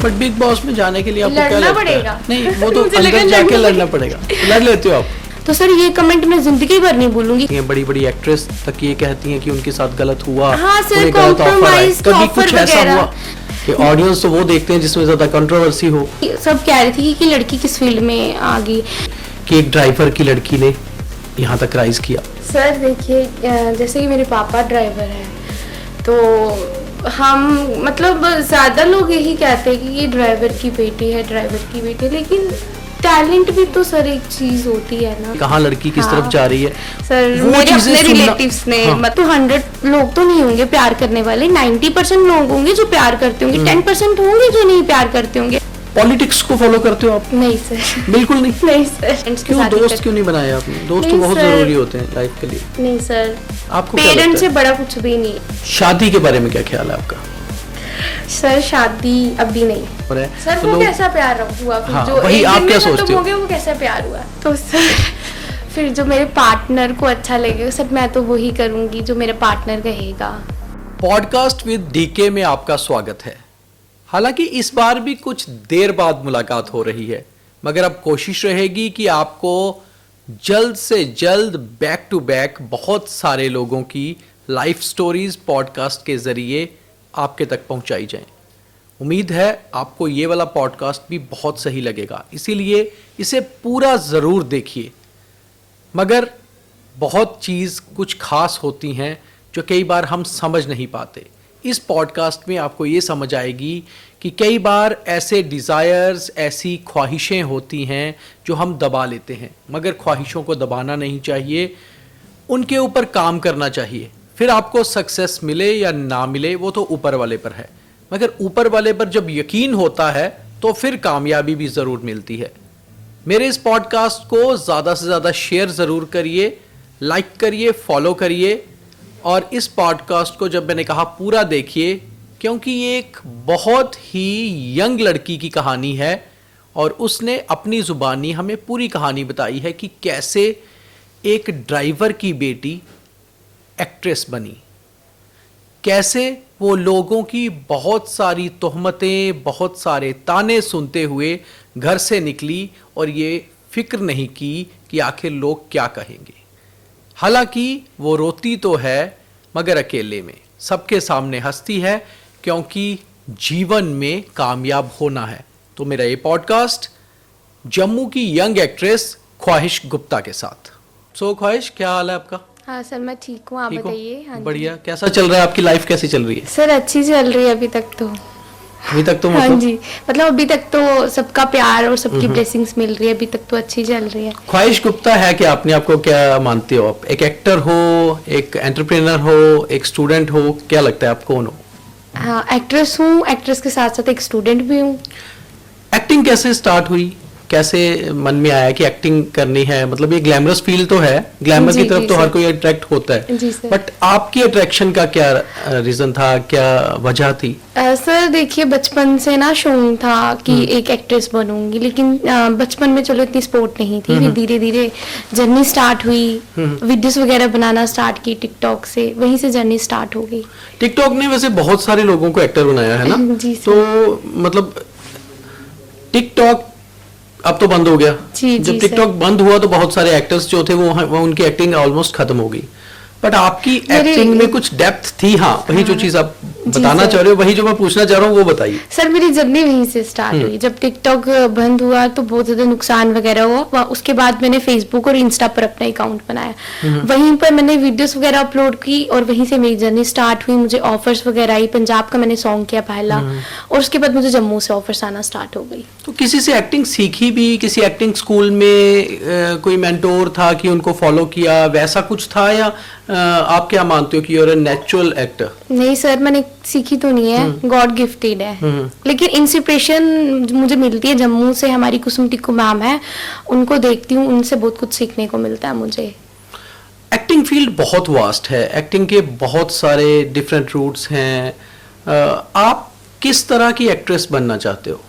But big boss में जाने के लिए आपको क्या लगता पड़ेगा? है? नहीं, वो तो अंदर जाके लड़ना पड़ेगा। लड़ लेते हो आप? तो सर ये कमेंट मैं जिंदगी भर नहीं भूलूंगी। ये बड़ी बड़ी एक्ट्रेस तक ये कहती हैं कि उनके साथ गलत हुआ। हाँ सर, उन्हें गलत ऑफर आए। कॉम्प्रोमाइज कभी ऑफर कुछ ऐसा वगैरह। हुआ कि ऑडियंस तो वो देखते हैं जिसमें ज्यादा कंट्रोवर्सी हो। सब कह रही थी कि लड़की किस फील्ड में आ गई, कि एक ड्राइवर की लड़की ने यहाँ तक राइज किया। सर देखिए, जैसे कि मेरे पापा ड्राइवर हैं, तो हम मतलब ज़्यादा लोग यही कहते हैं कि ये ड्राइवर की बेटी है, ड्राइवर की बेटी है, लेकिन टैलेंट भी तो सर एक चीज़ होती है ना। कहाँ लड़की किस तरफ जा रही है सर, मेरे अपने रिलेटिव्स ने मतलब 100 लोग तो नहीं होंगे प्यार करने वाले, 90% लोग होंगे जो प्यार करते होंगे, 10% होंगे जो नहीं प्यार करते होंगे। पॉलिटिक्स को फॉलो करते हो आप? नहीं सर, बिल्कुल नहीं। नहीं सर। क्यों दोस्त क्यों नहीं बनाए आपने? दोस्त तो बहुत जरूरी होते हैं लाइफ के लिए। नहीं सर, आपको पेरेंट्स से बड़ा कुछ भी नहीं। शादी के बारे में क्या ख्याल है आपका? सर शादी अभी नहीं। सर वो कैसा प्यार हुआ? हाँ, जो वही आप क्या सोचते हो? वो कैसा प्यार हुआ? तो सर फिर जो मेरे पार्टनर को अच्छा लगेगा सर, मैं तो वही करूंगी जो मेरा पार्टनर कहेगा। पॉडकास्ट विद डीके में आपका स्वागत है। हालांकि इस बार भी कुछ देर बाद मुलाकात हो रही है, मगर अब कोशिश रहेगी कि आपको जल्द से जल्द बैक टू बैक बहुत सारे लोगों की लाइफ स्टोरीज पॉडकास्ट के जरिए आपके तक पहुंचाई जाएं। उम्मीद है आपको ये वाला पॉडकास्ट भी बहुत सही लगेगा, इसीलिए इसे पूरा ज़रूर देखिए। मगर बहुत चीज़ कुछ खास होती हैं जो कई बार हम समझ नहीं पाते। इस पॉडकास्ट में आपको ये समझ आएगी कि कई बार ऐसे डिज़ायर्स, ऐसी ख्वाहिशें होती हैं जो हम दबा लेते हैं, मगर ख्वाहिशों को दबाना नहीं चाहिए, उनके ऊपर काम करना चाहिए। फिर आपको सक्सेस मिले या ना मिले वो तो ऊपर वाले पर है, मगर ऊपर वाले पर जब यकीन होता है तो फिर कामयाबी भी ज़रूर मिलती है। मेरे इस पॉडकास्ट को ज़्यादा से ज़्यादा शेयर ज़रूर करिए, लाइक करिए, फॉलो करिए, और इस पॉडकास्ट को जब मैंने कहा पूरा देखिए, क्योंकि ये एक बहुत ही यंग लड़की की कहानी है और उसने अपनी ज़ुबानी हमें पूरी कहानी बताई है कि कैसे एक ड्राइवर की बेटी एक्ट्रेस बनी, कैसे वो लोगों की बहुत सारी तोहमतें, बहुत सारे ताने सुनते हुए घर से निकली और ये फिक्र नहीं की कि आखिर लोग क्या कहेंगे। हालांकि वो रोती तो है मगर अकेले में, सबके सामने हंसती है, क्योंकि जीवन में कामयाब होना है। तो मेरा ये पॉडकास्ट जम्मू की यंग एक्ट्रेस ख्वाहिश गुप्ता के साथ। सो ख्वाहिश, क्या हाल है आपका? हाँ सर, मैं ठीक हूँ, आप बताइए। हाँ, बढ़िया। कैसा चल रहा है आपकी लाइफ, कैसी चल रही है? सर अच्छी चल रही है अभी तक तो। अभी तक तो हाँ जी, मतलब अभी तक तो सबका प्यार और सबकी ब्लेसिंग्स मिल रही है, अभी तक तो अच्छी चल रही है। ख्वाहिश गुप्ता है कि आपने आपको क्या मानते हो आप? एक एक्टर हो, एक एंटरप्रेन्योर हो, एक स्टूडेंट हो, क्या लगता है आप कौन हो? हाँ, एक्ट्रेस हूँ, एक्ट्रेस के साथ साथ एक स्टूडेंट भी हूँ। एक्टिंग कैसे स्टार्ट हुई, कैसे मन में आया कि एक्टिंग करनी है? मतलब ये ग्लैमरस फील्ड तो है, ग्लैमर की तरफ तो हर कोई अट्रैक्ट होता है, बट आपकी अट्रैक्शन का क्या रीजन था, क्या वजह थी? सर देखिए, बचपन से ना शौक था कि एक एक्ट्रेस बनूंगी, लेकिन बचपन में चलो इतनी सपोर्ट नहीं थी। फिर धीरे धीरे जर्नी स्टार्ट हुई, वीडियोस वगैरह बनाना स्टार्ट की टिकटॉक से, वहीं से जर्नी स्टार्ट हो गई। टिकटॉक ने वैसे बहुत सारे लोगों को एक्टर बनाया है ना? जी तो मतलब टिकटॉक अब तो बंद हो गया। जब टिकटॉक बंद हुआ तो बहुत सारे एक्टर्स जो थे वो उनकी एक्टिंग ऑलमोस्ट खत्म हो गई, बट आपकी एक्टिंग में कुछ डेप्थ थी। हाँ, वही जो चीज आप बताना चाह रहे हो, वही जो मैं पूछना चाह रहा हूँ वो बताइए। सर मेरी जर्नी वहीं से स्टार्ट हुई। जब टिकटॉक बंद हुआ तो बहुत ज्यादा नुकसान वगैरह हुआ। उसके बाद मैंने फेसबुक और इंस्टा पर अपना अकाउंट बनाया, वहीं पर मैंने वीडियोस वगैरह अपलोड की और वहीं से मेरी जर्नी स्टार्ट हुई। मुझे ऑफर्स वगैरह आई, पंजाब का मैंने सॉन्ग किया पहला, और उसके बाद मुझे जम्मू से ऑफर्स आना स्टार्ट हो गई। तो किसी से एक्टिंग सीखी भी, किसी एक्टिंग स्कूल में कोई मेंटोर था कि उनको फॉलो किया, वैसा कुछ था, या आप क्या मानते हो कि यूर अ नेचुरल एक्टर? नहीं सर, मैंने सीखी तो नहीं है, गॉड गिफ्टेड है, लेकिन इंस्पिरेशन मुझे मिलती है जम्मू से। हमारी कुसुम टिक्कू मैम है, उनको देखती हूँ, उनसे बहुत कुछ सीखने को मिलता है मुझे। एक्टिंग फील्ड बहुत वास्ट है, एक्टिंग के बहुत सारे डिफरेंट रूट्स हैं। आप किस तरह की एक्ट्रेस बनना चाहते हो?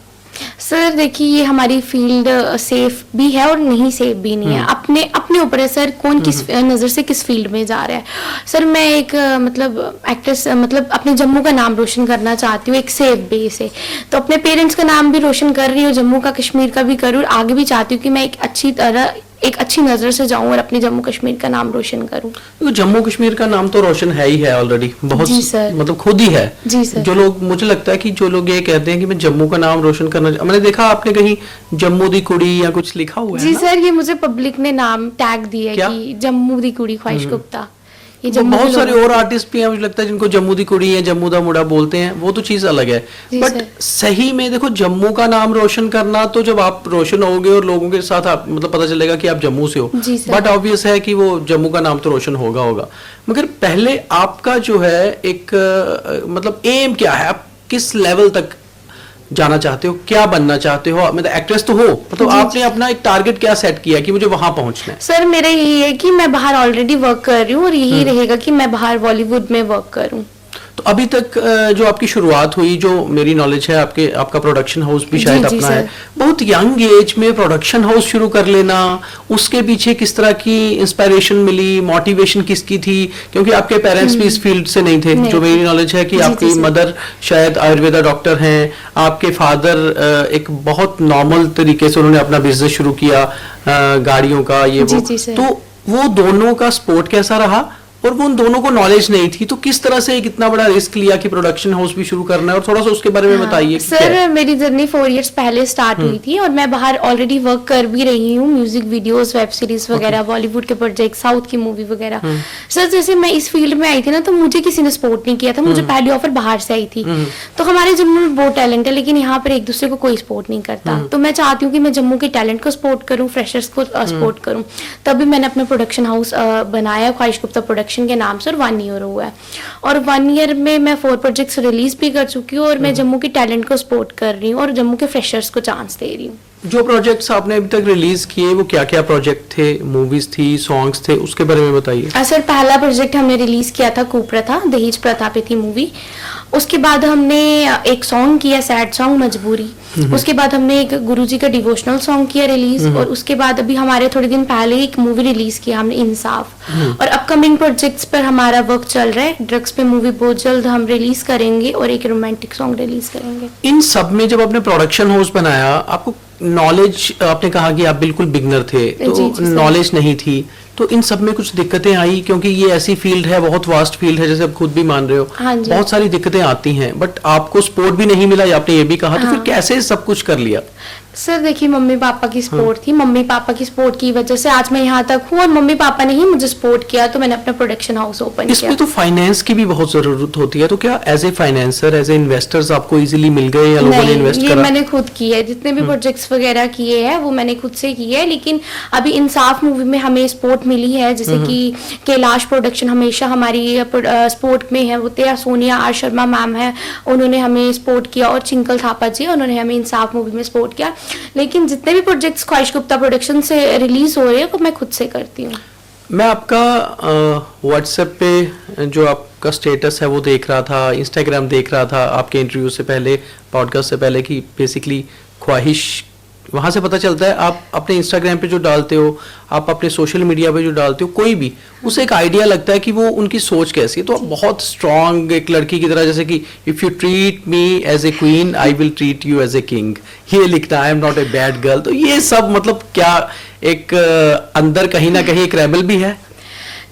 सर देखिए, ये हमारी फील्ड सेफ भी है और नहीं सेफ भी नहीं है। अपने अपने ऊपर है सर, कौन किस नज़र से किस फील्ड में जा रहा है। सर मैं एक मतलब एक्ट्रेस, मतलब अपने जम्मू का नाम रोशन करना चाहती हूँ एक सेफ वे से, तो अपने पेरेंट्स का नाम भी रोशन कर रही हूँ, जम्मू का कश्मीर का भी करूँ, और आगे भी चाहती हूँ कि मैं एक अच्छी नज़र से जाऊं और अपने जम्मू कश्मीर का नाम रोशन करूं। तो जम्मू कश्मीर का नाम तो रोशन है ही है ऑलरेडी, बहुत जी सर। मतलब खुद ही है। जी सर। जो लोग, मुझे लगता है कि जो लोग ये कहते हैं कि मैं जम्मू का नाम रोशन करना, मैंने देखा आपने कहीं जम्मू दी कुड़ी या कुछ लिखा हुआ है जी ना? सर, ये मुझे पब्लिक ने नाम टैग दिया क्या? है कि जम्मू दी कुड़ी ख्वाहिश गुप्ता। ये वो जम्मू बहुत के सारे लोगों- और आर्टिस्ट भी हैं मुझे लगता है जिनको जम्मू दी कुड़ी या जम्मू दा मुड़ा बोलते हैं, वो तो चीज अलग है। जी बट सर। सही में देखो, जम्मू का नाम रोशन करना तो जब आप रोशन होगे और लोगों के साथ आप मतलब पता चलेगा कि आप जम्मू से हो, जी सर। बट ऑब्वियस है कि वो जम्मू का नाम तो रोशन होगा। मगर पहले आपका जो है एक मतलब एम क्या है, आप किस लेवल तक जाना चाहते हो, क्या बनना चाहते हो? मतलब एक्ट्रेस तो हो, मतलब जी, आपने अपना एक टारगेट क्या सेट किया कि मुझे वहां पहुंचना है? सर मेरा यही है कि मैं बाहर ऑलरेडी वर्क कर रही हूँ और यही रहेगा कि मैं बाहर बॉलीवुड में वर्क करूँ। तो अभी तक जो आपकी शुरुआत हुई, जो मेरी नॉलेज है, आपका प्रोडक्शन हाउस भी जी, शायद जी, अपना सर। है, बहुत यंग एज में प्रोडक्शन हाउस शुरू कर लेना, उसके पीछे किस तरह की इंस्पिरेशन मिली, मोटिवेशन किसकी थी? क्योंकि आपके पेरेंट्स भी इस फील्ड से नहीं थे, जो मेरी नॉलेज है कि जी, आपकी जी, सर। मदर शायद आयुर्वेदा डॉक्टर हैं, आपके फादर एक बहुत नॉर्मल तरीके से उन्होंने अपना बिजनेस शुरू किया गाड़ियों का, ये जी, वो। जी, सर। तो वो दोनों का सपोर्ट कैसा रहा? और वो उन दोनों को नॉलेज नहीं थी, तो किस तरह से एक इतना बड़ा रिस्क लिया कि प्रोडक्शन हाउस भी शुरू करना है? और थोड़ा सा उसके बारे में बताइए कि क्या सर है? मेरी जर्नी 4 इयर्स पहले स्टार्ट हुई थी और मैं बाहर ऑलरेडी वर्क कर भी रही हूँ, म्यूजिक वीडियोस, वेब सीरीज वगैरह, बॉलीवुड के प्रोजेक्ट, साउथ की मूवी वगैरह। सर जैसे मैं इस फील्ड में आई थी ना, तो मुझे किसी ने सपोर्ट नहीं किया था, मुझे पहली ऑफर बाहर से आई थी। तो हमारे जम्मू में बहुत टैलेंट है, लेकिन यहाँ पर एक दूसरे को कोई सपोर्ट नहीं करता। तो मैं चाहती हूँ कि मैं जम्मू के टैलेंट को सपोर्ट करूँ, फ्रेशर्स को सपोर्ट करूँ। तभी मैंने अपना प्रोडक्शन हाउस बनाया ख्वाहिश गुप्ता प्रोडक्शन के नाम से, और 1 ईयर हुआ है। और 1 ईयर में मैं 4 प्रोजेक्ट्स रिलीज भी कर चुकी हूँ और मैं जम्मू के टैलेंट को सपोर्ट कर रही हूँ और जम्मू के फ्रेशर्स को चांस दे रही हूँ। जो प्रोजेक्ट्स आपने अभी तक रिलीज किए, वो क्या क्या प्रोजेक्ट थे? मूवीज थी, सॉन्ग्स थे, उसके बारे में बताइए। सर पहला प्रोजेक्ट हमने रिलीज किया था कुप्रथा, दहेज प्रथा पे थी मूवी। उसके बाद हमने एक सॉन्ग किया, सैड सॉन्ग मजबूरी। उसके बाद हमने एक गुरुजी का डिवोशनल सॉन्ग किया रिलीज, और उसके बाद अभी हमारे थोड़े दिन पहले एक मूवी रिलीज किया हमने, इंसाफ। और अपकमिंग प्रोजेक्ट्स पर हमारा वर्क चल रहा है। ड्रग्स पे मूवी बहुत जल्द हम रिलीज करेंगे और एक रोमांटिक सॉन्ग रिलीज करेंगे। इन सब में जब आपने प्रोडक्शन हाउस बनाया, आपको नॉलेज, आपने कहा कि आप बिल्कुल बिगनर थे, जी, तो जी, सर। नॉलेज नहीं थी, तो इन सब में कुछ दिक्कतें आई? क्योंकि ये ऐसी फील्ड है, बहुत वास्ट फील्ड है, जैसे आप खुद भी मान रहे हो, हाँ जी। बहुत सारी दिक्कतें आती हैं, बट आपको सपोर्ट भी नहीं मिला, आपने ये भी कहा, तो फिर कैसे सब कुछ कर लिया? सर देखिए, मम्मी पापा की सपोर्ट थी, मम्मी पापा की सपोर्ट की वजह से आज मैं यहाँ तक हूँ, और मम्मी पापा ने ही मुझे सपोर्ट किया, तो मैंने अपना प्रोडक्शन हाउस ओपन किया। इसमें तो फाइनेंस की भी बहुत जरूरत होती है, तो क्या as a financer, as a investors आपको इजीली मिल गए या लोगों ने नहीं, इन्वेस्ट ये करा? मैंने खुद की है, जितने भी प्रोजेक्ट्स वगैरह किए हैं वो मैंने खुद से किए हैं। लेकिन अभी इंसाफ मूवी में हमें सपोर्ट मिली है, जैसे कि कैलाश प्रोडक्शन हमेशा हमारी सपोर्ट में है, वो तेरा सोनिया आर शर्मा मैम है, उन्होंने हमें सपोर्ट किया, और चिंकल थापा जी, उन्होंने हमें इंसाफ मूवी में सपोर्ट किया। लेकिन जितने भी प्रोजेक्ट्स ख्वाहिश गुप्ता प्रोडक्शन से रिलीज हो रहे हैं वो मैं खुद से करती हूँ। मैं आपका व्हाट्सएप पे जो आपका स्टेटस है वो देख रहा था, इंस्टाग्राम देख रहा था आपके इंटरव्यू से पहले, पॉडकास्ट से पहले, कि बेसिकली ख्वाहिश, वहाँ से पता चलता है आप अपने इंस्टाग्राम पे जो डालते हो, आप अपने सोशल मीडिया पे जो डालते हो, कोई भी उसे एक आइडिया लगता है कि वो उनकी सोच कैसी है। तो आप बहुत स्ट्रांग एक लड़की की तरह, जैसे कि if you treat me as a queen I will treat you as a king, ये लिखना, I am not a bad girl. तो ये सब मतलब क्या एक अंदर कहीं ना कहीं एक रेबल भी है?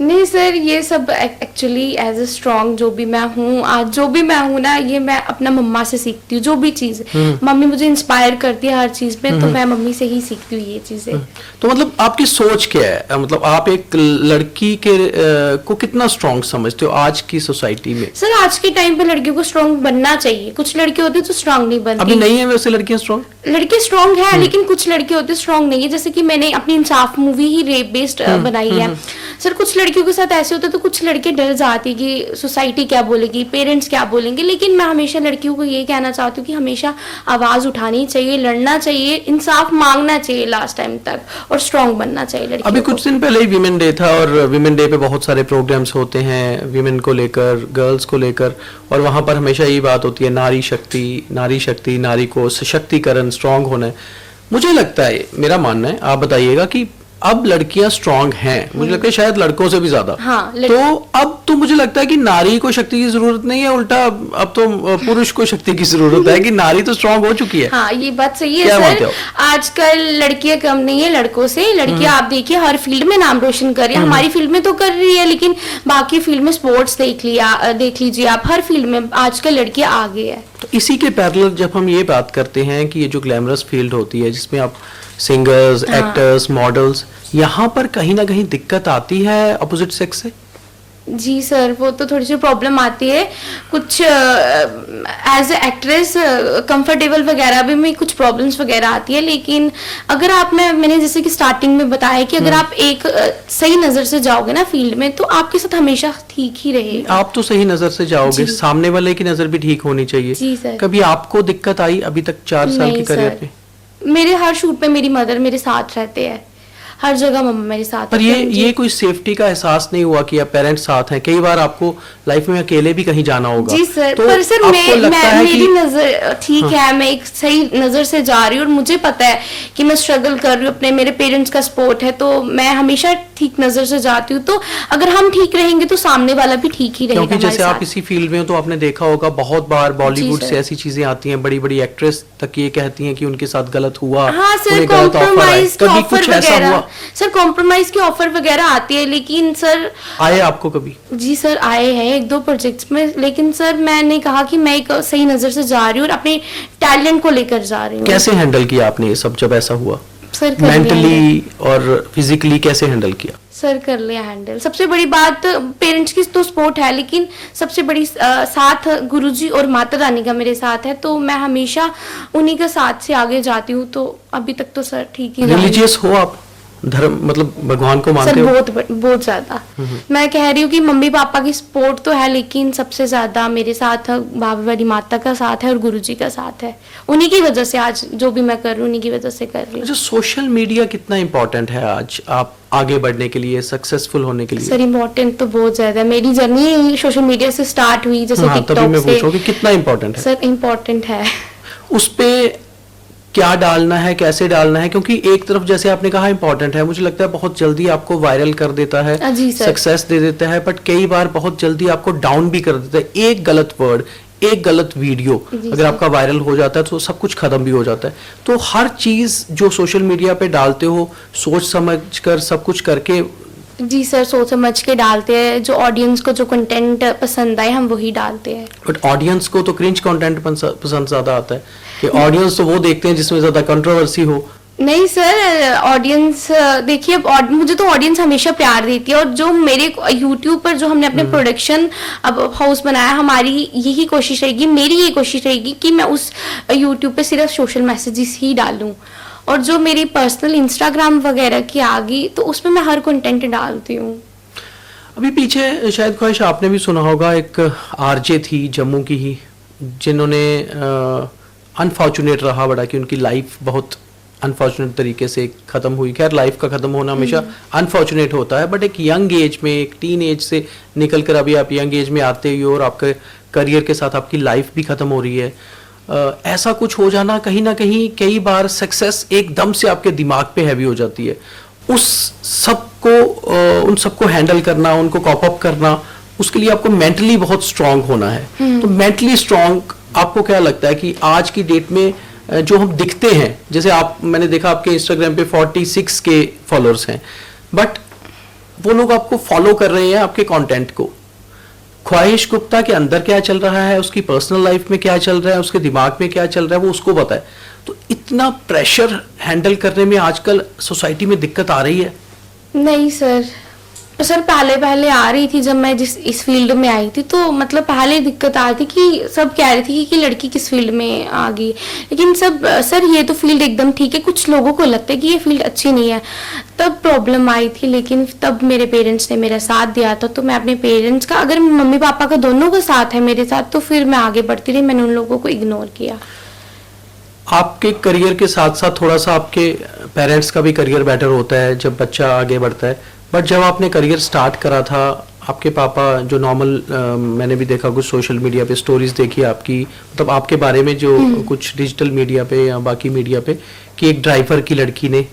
नहीं सर, ये सब एक्चुअली एज ए स्ट्रॉन्ग जो भी मैं हूँ, आज जो भी मैं हूँ ना, ये मैं अपना मम्मा से सीखती हूँ। जो भी चीज़ मम्मी मुझे इंस्पायर करती है हर चीज़ में, तो मैं मम्मी से ही सीखती हूँ ये चीज़ें। तो मतलब आपकी सोच क्या है? मतलब आप एक लड़की के को कितना स्ट्रांग समझते हो आज की सोसाइटी में? सर आज के टाइम पे लड़कियों को स्ट्रांग बनना चाहिए। कुछ लड़के होते हैं जो स्ट्रांग नहीं बनती। अभी नहीं है वैसे लड़कियां स्ट्रांग? लड़के स्ट्रांग है, लेकिन कुछ लड़के होते स्ट्रांग नहीं है। जैसे कि मैंने अपनी इंसाफ मूवी ही रेप बेस्ड बनाई है। सर कुछ लड़कियों के साथ ऐसे होता है तो कुछ लड़के डर जाती कि सोसाइटी क्या बोलेगी, पेरेंट्स क्या बोलेंगे, लेकिन मैं हमेशा लड़कियों को ये कहना चाहती हूँ कि हमेशा आवाज उठानी चाहिए, लड़ना चाहिए, इंसाफ मांगना चाहिए लास्ट टाइम तक, और स्ट्रांग बनना चाहिए लड़कियों अभी को। कुछ दिन पहले ही वीमेन डे था और वीमेन डे पे बहुत सारे प्रोग्राम्स होते हैं वीमेन को लेकर, गर्ल्स को लेकर, और वहां पर हमेशा यही बात होती है नारी शक्ति, नारी को सशक्तिकरण, स्ट्रांग होना है। मुझे लगता है, मेरा मानना है, आप बताइएगा कि अब लड़कियां स्ट्रांग हैं, मुझे लगता है शायद लड़कों से भी ज्यादा। हाँ, तो अब तो मुझे लगता है कि नारी को शक्ति की जरूरत नहीं है, उल्टा अब तो पुरुष को शक्ति की जरूरत है कि नारी तो स्ट्रांग हो चुकी है। हाँ, ये बात सही है क्या मानते सर। हो? आजकल लड़कियां कम नहीं है लड़कों से। लड़कियां आप देखिए हर फील्ड में नाम रोशन कर रही है। हमारी फील्ड में तो कर रही है, लेकिन बाकी फील्ड में स्पोर्ट्स देख लीजिए आप, हर फील्ड में आजकल लड़कियां आगे है। तो इसी के पैरेलल जब हम ये बात करते हैं कि ये जो ग्लैमरस फील्ड होती है जिसमें आप सिंगर्स, एक्टर्स, मॉडल्स, यहाँ पर कहीं ना कहीं दिक्कत आती है अपोजिट सेक्स से? जी सर, वो तो थोड़ी सी प्रॉब्लम आती है। कुछ एज ए एक्ट्रेस कंफर्टेबल वगैरह भी में कुछ प्रॉब्लम्स वगैरह आती है, लेकिन अगर आप मैंने जैसे कि स्टार्टिंग में बताया कि अगर आप एक सही नजर से जाओगे ना फील्ड में, तो आपके साथ हमेशा ठीक ही रहेगा। आप तो सही नजर से जाओगे, सामने वाले की नजर भी ठीक होनी चाहिए। जी सर। कभी आपको दिक्कत आई अभी तक 4 साल की करियर में? मेरे हर शूट पे मेरी मदर मेरे साथ रहते हैं, हर जगह मम्मा मेरे साथ पर रहते हैं। ये कोई सेफ्टी का एहसास नहीं हुआ कि अब पेरेंट्स साथ हैं? कई बार आपको लाइफ में अकेले भी कहीं जाना होगा। जी सर, तो पर सर आपको लगता है मेरी कि नजर ठीक है, मैं एक सही नजर से जा रही हूँ और मुझे पता है कि मैं स्ट्रगल कर रही हूँ, अपने मेरे पेरेंट्स का सपोर्ट है, तो मैं हमेशा ठीक नजर से जाती हूँ। तो अगर हम ठीक रहेंगे तो सामने वाला भी ठीक ही रहेगा क्योंकि हमारे जैसे आप साथ। इसी फील्ड में हो तो आपने देखा होगा बहुत बार बॉलीवुड जी से सर। ऐसी चीजें आती हैं, बड़ी बड़ी एक्ट्रेस तक ये कहती हैं कि उनके साथ गलत हुआ, हाँ सर, उन्हें गलत ऑफर आए। कॉम्प्रोमाइज के कभी ऑफर कुछ ऐसा वगैरह, हुआ? सर कॉम्प्रोमाइज के ऑफर वगैरह आती है, लेकिन सर आए आपको कभी? जी सर आए हैं 1-2 प्रोजेक्ट्स में, लेकिन सर मैंने कहा कि मैं एक सही नजर से जा रही हूँ और अपने टैलेंट को लेकर जा रही हूँ। कैसे हैंडल किया आपने ये सब जब ऐसा हुआ? सर कर लिया मेंटली और फिजिकली कैसे हैंडल किया? सर कर लिया हैंडल। सबसे बड़ी बात पेरेंट्स की तो सपोर्ट है, लेकिन सबसे बड़ी साथ गुरुजी और माता रानी का मेरे साथ है, तो मैं हमेशा उन्हीं के साथ से आगे जाती हूँ। तो अभी तक तो सर ठीक ही जा रही हूँ। रिलीजियस हो आप? धर्म मतलब भगवान को मानते सर हो? बहुत ज्यादा। मैं कह रही हूँ कि मम्मी पापा की सपोर्ट तो है, लेकिन सबसे ज्यादा मेरे साथ बाबा वाली माता का साथ है और गुरुजी का साथ है। उन्हीं की वजह से आज जो भी मैं कर रही हूँ, उन्हीं की वजह से कर रही हूँ। अच्छा, सोशल मीडिया कितना इम्पोर्टेंट है आज आप आगे बढ़ने के लिए, सक्सेसफुल होने के लिए? सर इम्पोर्टेंट तो बहुत ज्यादा है। मेरी जर्नी सोशल मीडिया से स्टार्ट हुई, जैसे हाँ, तभी टिकटॉक मैं से। पूछ रहा हूँ कि कितना इम्पोर्टेंट है? सर इम्पोर्टेंट है। उस पे क्या डालना है, कैसे डालना है? क्योंकि एक तरफ जैसे आपने कहा इम्पोर्टेंट है, मुझे लगता है बहुत जल्दी आपको वायरल कर देता है, जी सर। सक्सेस दे देता है, बट कई बार बहुत जल्दी आपको डाउन भी कर देता है। एक गलत वर्ड, एक गलत वीडियो जी अगर सर। आपका वायरल हो जाता है तो सब कुछ खत्म भी हो जाता है। तो हर चीज जो सोशल मीडिया पे डालते हो सोच समझ कर सब कुछ करके। जी सर, सोच समझ के डालते हैं, जो ऑडियंस को जो कंटेंट पसंद आए हम वही डालते हैं। बट ऑडियंस को तो क्रिंज कंटेंट पसंद ज्यादा आता है कि ऑडियंस तो वो देखते हैं जिसमें ज्यादा कंट्रोवर्सी हो। नहीं सर, ऑडियंस देखिए, मुझे तो ऑडियंस हमेशा प्यार देती है, और जो मेरे यूट्यूब पर जो हमने अपने प्रोडक्शन अब हाउस बनाया, हमारी यही कोशिश रहेगी, मेरी ये कोशिश रहेगी कि मैं उस यूट्यूब पे सिर्फ सोशल मैसेजेस ही डालूं, और जो मेरी पर्सनल इंस्टाग्राम वगैरह की आ गई तो उसमें मैं हर कंटेंट डालती हूँ। अभी पीछे शायद ख्वाहिश आपने भी सुना होगा, एक आरजे थी जम्मू की ही, जिन्होंने अनफॉर्चुनेट रहा बड़ा कि उनकी लाइफ बहुत अनफॉर्चुनेट तरीके से खत्म हुई। खैर लाइफ का खत्म होना हमेशा अनफॉर्चुनेट होता है, बट एक यंग एज में, एक टीन एज से निकल कर अभी आप यंग एज में आते ही हो और आपके करियर के साथ आपकी लाइफ भी खत्म हो रही है। ऐसा कुछ हो जाना कहीं ना कहीं कई बार सक्सेस एकदम से आपके दिमाग पे हैवी हो जाती है। उस सबको उन सबको हैंडल करना, उनको कॉप अप करना, उसके लिए आपको मेंटली बहुत स्ट्रांग होना है। तो मेंटली स्ट्रांग आपको क्या लगता है कि आज की डेट में जो हम दिखते हैं, जैसे आप, मैंने देखा आपके इंस्टाग्राम पे 46 के फॉलोअर्स हैं, बट वो लोग आपको फॉलो कर रहे हैं आपके कंटेंट को। ख्वाहिश गुप्ता के अंदर क्या चल रहा है, उसकी पर्सनल लाइफ में क्या चल रहा है, उसके दिमाग में क्या चल रहा है, वो उसको पता है। तो इतना प्रेशर हैंडल करने में आजकल सोसाइटी में दिक्कत आ रही है? नहीं सर, सर पहले पहले आ रही थी, जब मैं जिस इस फील्ड में आई थी तो मतलब पहले दिक्कत आ रही थी कि सब कह रही थी कि लड़की किस फील्ड में आ गई, लेकिन सब सर ये तो फील्ड एकदम ठीक है, कुछ लोगों को लगता है कि ये फील्ड अच्छी नहीं है, तब प्रॉब्लम आई थी। लेकिन तब मेरे पेरेंट्स ने मेरा साथ दिया था, तो मैं अपने पेरेंट्स का, अगर मम्मी पापा का दोनों का साथ है मेरे साथ, तो फिर मैं आगे बढ़ती रही, मैंने उन लोगों को इग्नोर किया। आपके करियर के साथ साथ थोड़ा सा आपके पेरेंट्स का भी करियर बेटर होता है जब बच्चा आगे बढ़ता है, बट जब आपने करियर स्टार्ट करा था, आपके पापा जो नॉर्मल मैंने भी देखा कुछ सोशल मीडिया पे स्टोरीज देखी आपकी, मतलब आपके बारे में जो कुछ डिजिटल मीडिया पे या बाकी मीडिया पे, कि एक ड्राइवर की लड़की ने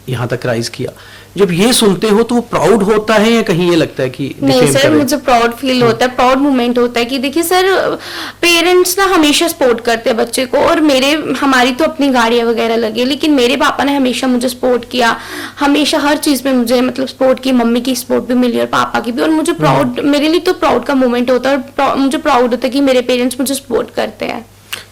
यहाँ तक राइज किया, जब ये सुनते हो तो वो प्राउड होता है या कहीं ये लगता है कि नहीं सर, मुझे प्राउड फील होता है, प्राउड मोमेंट होता है कि देखिए सर, पेरेंट्स ना हमेशा सपोर्ट करते हैं बच्चे को, और हमारी तो अपनी गाड़ियां वगैरह लगी, लेकिन मेरे पापा ने हमेशा मुझे सपोर्ट किया, हमेशा हर चीज में मुझे मतलब सपोर्ट की, मम्मी की सपोर्ट भी मिली और पापा की भी, और मुझे प्राउड, मेरे लिए तो प्राउड का मोमेंट होता है, और मुझे प्राउड होता है कि मेरे पेरेंट्स मुझे सपोर्ट करते हैं।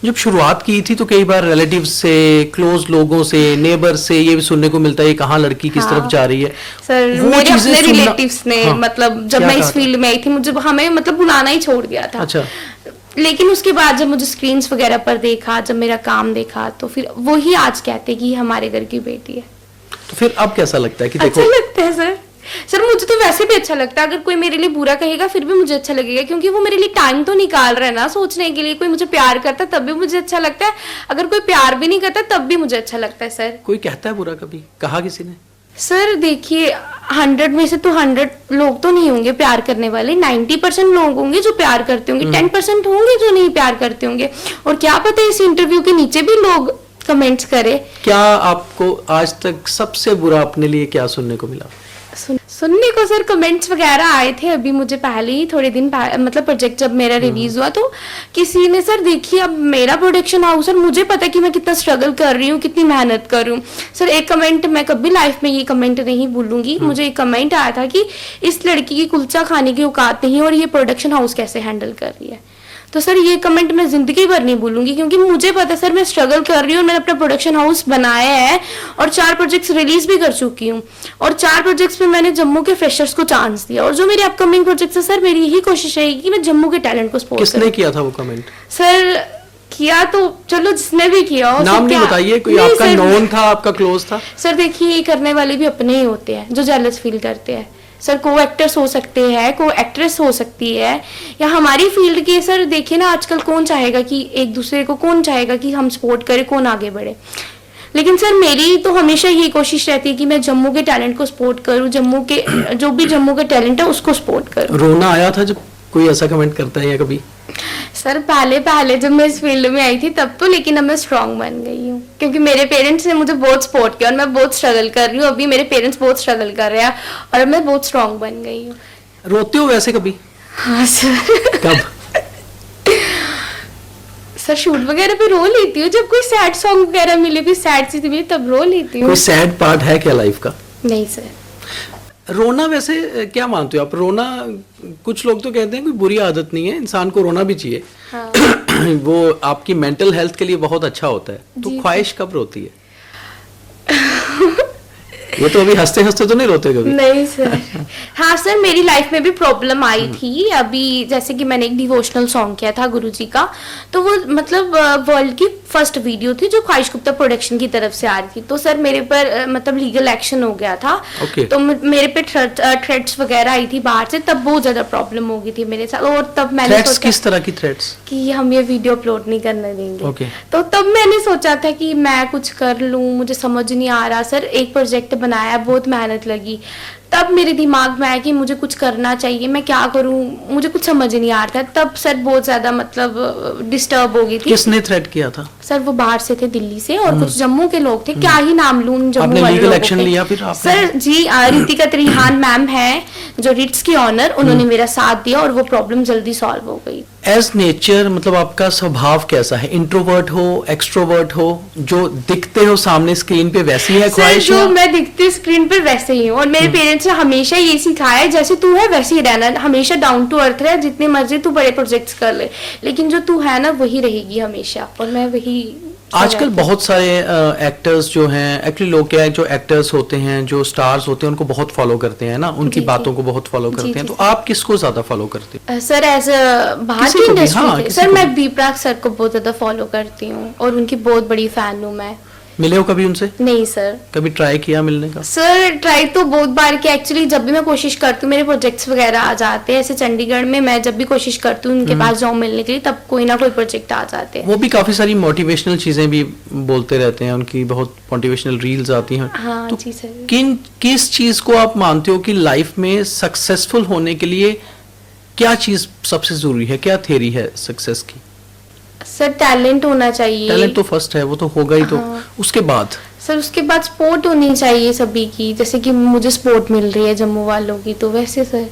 जब शुरुआत की थी तो कई बार रिलेटिव से, क्लोज लोगों से, नेबर से ये भी सुनने को मिलता है कहाँ लड़की किस तरफ जा रही है। सर वो मेरे चीजें अपने सुनना- रिलेटिव्स ने हाँ, मतलब जब क्या मैं इस कहा? फील्ड में आई थी, मुझे हमें मतलब बुलाना ही छोड़ दिया था। अच्छा। लेकिन उसके बाद जब मुझे स्क्रीन्स वगैरह पर देखा, जब मेरा काम देखा, तो फिर वो ही आज कहते कि हमारे घर की बेटी है। तो फिर अब कैसा लगता है कि देखो, अच्छा लगता है सर। सर मुझे तो वैसे भी अच्छा लगता है, अगर कोई मेरे लिए बुरा कहेगा फिर भी मुझे अच्छा लगेगा, क्योंकि वो मेरे लिए टाइम तो निकाल रहा है ना सोचने के लिए। कोई मुझे प्यार करता है तब भी मुझे अच्छा लगता है, अगर कोई प्यार भी नहीं करता तब भी मुझे अच्छा लगता है सर। कोई कहता है बुरा, कभी कहा किसी ने? सर देखिए, 100 में से तो 100 लोग तो नहीं होंगे प्यार करने वाले, 90% लोग होंगे जो प्यार करते होंगे, 10% होंगे जो नहीं प्यार करते होंगे। और क्या पता इस इंटरव्यू के नीचे भी लोग कमेंट्स करे। क्या आपको आज तक सबसे बुरा अपने लिए क्या सुनने को मिला? सुनने को सर कमेंट्स वगैरह आए थे अभी मुझे पहले ही, थोड़े दिन मतलब प्रोजेक्ट जब मेरा रिलीज हुआ, तो किसी ने, सर देखिए अब मेरा प्रोडक्शन हाउस, सर मुझे पता है कि मैं कितना स्ट्रगल कर रही हूँ, कितनी मेहनत कर रही हूँ। सर एक कमेंट, मैं कभी लाइफ में ये कमेंट नहीं भूलूंगी, मुझे एक कमेंट आया था कि इस लड़की की कुलचा खाने की औकात नहीं और ये प्रोडक्शन हाउस कैसे हैंडल कर रही है। तो सर ये कमेंट मैं जिंदगी भर नहीं भूलूंगी, क्योंकि मुझे पता है सर मैं स्ट्रगल कर रही हूँ, मैंने अपना प्रोडक्शन हाउस बनाया है और 4 प्रोजेक्ट्स रिलीज भी कर चुकी हूँ, और 4 प्रोजेक्ट्स में मैंने जम्मू के फ्रेशर्स को चांस दिया, और जो मेरे अपकमिंग प्रोजेक्ट्स है सर, मेरी यही कोशिश रहेगी कि मैं जम्मू के टैलेंट को सपोर्ट किसने किया था वो कमेंट? सर किया तो चलो जिसने भी किया हो, नाम नहीं बताइए, कोई नहीं, आपका सर, नोन था, आपका क्लोज था? सर देखिए ये करने वाले भी अपने ही होते हैं जो जेलस फील करते हैं। सर को एक्टर्स हो सकते हैं, को एक्ट्रेस हो सकती है, या हमारी फील्ड के, सर देखिए ना आजकल कौन चाहेगा कि एक दूसरे को, कौन चाहेगा कि हम सपोर्ट करें, कौन आगे बढ़े। लेकिन सर मेरी तो हमेशा यही कोशिश रहती है कि मैं जम्मू के टैलेंट को सपोर्ट करूं, जम्मू के जो भी जम्मू का टैलेंट है उसको सपोर्ट करूं। रोना आया था जब कोई ऐसा कमेंट करता है या कभी? सर पहले जब मैं इस फील्ड में आई थी तब तो, लेकिन अब मैं स्ट्रांग बन गई हूँ, क्योंकि मेरे पेरेंट्स ने मुझे बहुत सपोर्ट किया और मैं बहुत स्ट्रगल कर रही हूँ, अभी मेरे पेरेंट्स बहुत स्ट्रगल कर रहे हैं और अब मैं बहुत स्ट्रांग बन गई हूँ। रोते हो वैसे कभी? हाँ सर। कब? सर शूट वगैरह पे रो लेती हूँ, जब कोई सैड सॉन्ग वगैरह मिले, कोई सैड चीज मिले तब रो लेती हूँ। कोई सैड पार्ट है क्या लाइफ का? नहीं सर। रोना वैसे क्या मानते हो आप? रोना, कुछ लोग तो कहते हैं कोई बुरी आदत नहीं है, इंसान को रोना भी चाहिए। हाँ। वो आपकी मेंटल हेल्थ के लिए बहुत अच्छा होता है। तो जी, ख्वाहिश कब रोती है? ये तो अभी हंसते हंसते तो नहीं रोते कभी? नहीं सर। हाँ सर, मेरी लाइफ में भी प्रॉब्लम आई थी अभी, जैसे कि मैंने एक डिवोशनल सॉन्ग किया था गुरुजी का, तो वो मतलब वर्ल्ड की फर्स्ट वीडियो थी जो ख्वाहिश गुप्ता प्रोडक्शन की तरफ से आ रही थी, तो सर मेरे पर मतलब लीगल एक्शन हो गया था। तो मेरे पे थ्रेट्स वगैरह आई थी बाहर से, तब बहुत ज्यादा प्रॉब्लम हो गई थी मेरे साथ, और तब मैंने थ्रेट्स किस तरह की थ्रेट्स? कि हम ये वीडियो अपलोड नहीं करने देंगे। Okay. तो तब मैंने सोचा था कि मैं कुछ कर लूं, मुझे समझ नहीं आ रहा सर, एक प्रोजेक्ट बनाया, बहुत मेहनत लगी, तब मेरे दिमाग में आया कि मुझे कुछ करना चाहिए, मैं क्या करूं, मुझे कुछ समझ नहीं आ रहा था, तब सर बहुत ज्यादा मतलब डिस्टर्ब हो गई थी। किसने थ्रेट किया था? सर वो बाहर से थे, दिल्ली से, और कुछ जम्मू के लोग थे, क्या ही नाम लूं जम्मू आपने वाले लीगल लोगों एक्शन के। लिया फिर आपने? सर जी, रितिका त्रिहान मैम है जो रिट्स की ऑनर, उन्होंने मेरा साथ दिया और वो प्रॉब्लम जल्दी सॉल्व हो गई। एज नेचर मतलब आपका स्वभाव कैसा है? इंट्रोवर्ट हो, एक्सट्रोवर्ट हो, जो दिखते हो सामने स्क्रीन पे वैसी है सर ख्वाहिश? जो मैं दिखती हूँ स्क्रीन पर वैसे ही हूँ, और मेरे पेरेंट्स ने हमेशा ये सिखाया है जैसे तू है वैसे ही रहना, हमेशा डाउन टू अर्थ रहे, जितने मर्जी तू बड़े प्रोजेक्ट्स कर ले, लेकिन जो तू है ना वही रहेगी हमेशा, और मैं वही आजकल बहुत सारे एक्टर्स जो हैं, एक्चुअली लोग क्या है, जो एक्टर्स होते हैं, जो स्टार्स होते हैं, उनको बहुत फॉलो करते हैं ना, उनकी जी, बातों जी। को बहुत फॉलो जी, करते हैं। जी, तो आप किसको ज्यादा फॉलो करते हैं? सर एज बाहर किसी की को भी, हाँ, इंडस्ट्री किसी सर को मैं भी। बी प्राक सर को बहुत ज्यादा फॉलो करती हूँ और उनकी बहुत बड़ी फैन हूँ मैं। मिले हो कभी उनसे? नहीं सर। कभी ट्राई किया मिलने का? सर ट्राई तो बहुत बार किया एक्चुअली, जब भी मैं कोशिश करती हूँ मेरे प्रोजेक्ट्स वगैरह आ जाते हैं, ऐसे चंडीगढ़ में मैं जब भी कोशिश करती हूँ उनके पास जाऊँ मिलने के लिए, तब कोई ना कोई प्रोजेक्ट आ जाते हैं। वो भी काफी सारी मोटिवेशनल चीजें भी बोलते रहते हैं, उनकी बहुत मोटिवेशनल रील्स आती हैं। हाँ तो जी सर। किस चीज को आप मानते हो कि लाइफ में सक्सेसफुल होने के लिए क्या चीज सबसे जरूरी है? क्या थ्योरी है सक्सेस की? सर टैलेंट होना चाहिए। टैलेंट तो फर्स्ट है, वो तो होगा ही। तो हाँ। उसके बाद सर उसके बाद स्पोर्ट होनी चाहिए सभी की, जैसे कि मुझे स्पोर्ट मिल रही है जम्मू वालों की, तो वैसे सर।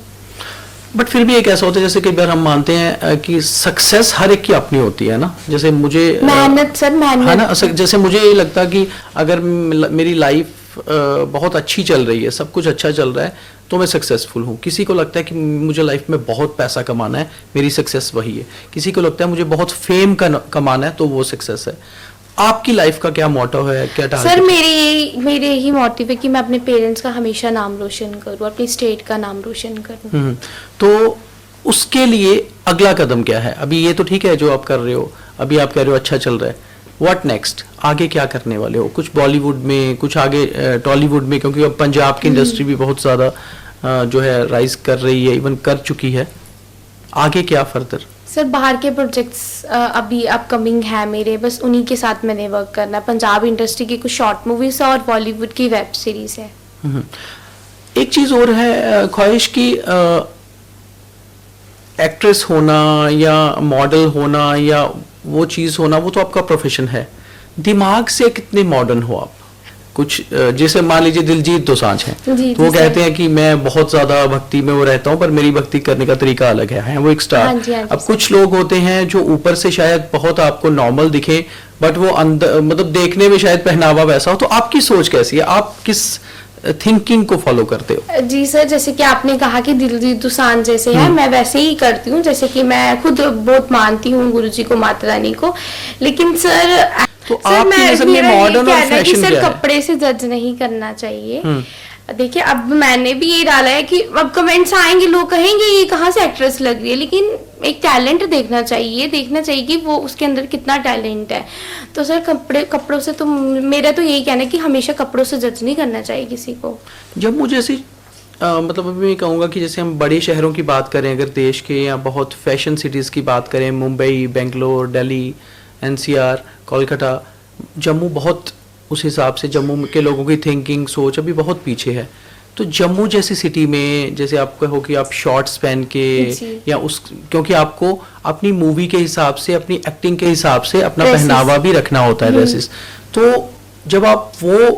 बट फिर भी एक ऐसा होता है, जैसे कई बार हम मानते हैं कि सक्सेस हर एक की अपनी होती है ना। जैसे मुझे मेहनत सर, है ना, मेहनत। जैसे मुझे ये लगता है कि अगर मेरी लाइफ बहुत अच्छी चल रही है, सब कुछ अच्छा चल रहा है, तो मैं सक्सेसफुल हूँ। किसी को लगता है कि मुझे लाइफ में बहुत पैसा कमाना है, मेरी सक्सेस वही है। किसी को लगता है मुझे बहुत फेम कमाना है, तो वो सक्सेस है। आपकी लाइफ का क्या मोटो है, क्या टारगेट सर है? मेरे यही मोटिव है कि मैं अपने पेरेंट्स का हमेशा नाम रोशन करूँ, अपनी स्टेट का नाम रोशन करूँ। तो उसके लिए अगला कदम क्या है? अभी ये तो ठीक है जो आप कर रहे हो, अभी आप कह रहे हो अच्छा चल रहा है, व्हाट नेक्स्ट? आगे क्या करने वाले हो? कुछ बॉलीवुड में, कुछ आगे टॉलीवुड में, क्योंकि अब पंजाब की इंडस्ट्री भी बहुत ज्यादा जो है राइज कर रही है, इवन कर चुकी है। आगे क्या फर्दर? सर बाहर के प्रोजेक्ट्स अभी अपकमिंग है मेरे, बस उन्हीं के साथ मैंने वर्क करना है। पंजाब इंडस्ट्री की कुछ शॉर्ट मूवीज है और बॉलीवुड की वेब सीरीज है। एक चीज और है ख्वाहिश की, एक्ट्रेस होना या मॉडल होना या वो चीज होना, वो तो आपका प्रोफेशन है। दिमाग से कितने मॉडर्न हो आप? कुछ जैसे मान लीजिए दिलजीत दोसांझ हैं, जी, तो वो जी, कहते सर। हैं कि मैं बहुत ज्यादा भक्ति में वो रहता हूँ, पर मेरी भक्ति करने का तरीका अलग है वो एक स्टार। हाँ जी, हाँ जी, अब सर। कुछ लोग होते हैं जो ऊपर से शायद बहुत आपको नॉर्मल दिखे, बट वो अंदर मतलब देखने में शायद पहनावा वैसा हो। तो आपकी सोच कैसी है? आप किस थिंकिंग को फॉलो करते हो? जी सर, जैसे कि आपने कहा कि दिलजीत दोसांझ जैसे है, मैं वैसे ही करती हूँ। जैसे कि मैं खुद बहुत मानती हूँ गुरुजी को, माता रानी को, लेकिन सर तो सर आपकी नजर में मेरा ये मॉडर्न और कहना है कि फैशन सर क्या है? कपड़े से जज नहीं करना चाहिए। देखिए अब मैंने भी ये डाला है कि अब कमेंट्स आएंगे, लोग कहेंगे ये कहाँ से एक्ट्रेस लग रही है, लेकिन एक टैलेंट देखना चाहिए कि वो उसके अंदर कितना टैलेंट है। तो सर कपड़ों से तो मेरा तो यही कहना है कि हमेशा कपड़ों से जज नहीं करना चाहिए किसी को। जम्मू जैसी मतलब अभी मैं कहूँगा कि जैसे हम बड़े शहरों की बात करें अगर देश के, या बहुत फैशन सिटीज़ की बात करें, मुंबई, बेंगलोर, दिल्ली, एनसीआर, कोलकाता, जम्मू बहुत उस हिसाब से जम्मू के लोगों की थिंकिंग, सोच अभी बहुत पीछे है। तो जम्मू जैसी सिटी में जैसे आप कहो कि आप शॉर्ट्स पहन के जी। या उस, क्योंकि आपको अपनी मूवी के हिसाब से, अपनी एक्टिंग के हिसाब से अपना Dresses। पहनावा भी रखना होता है, ड्रेसेस। तो जब आप वो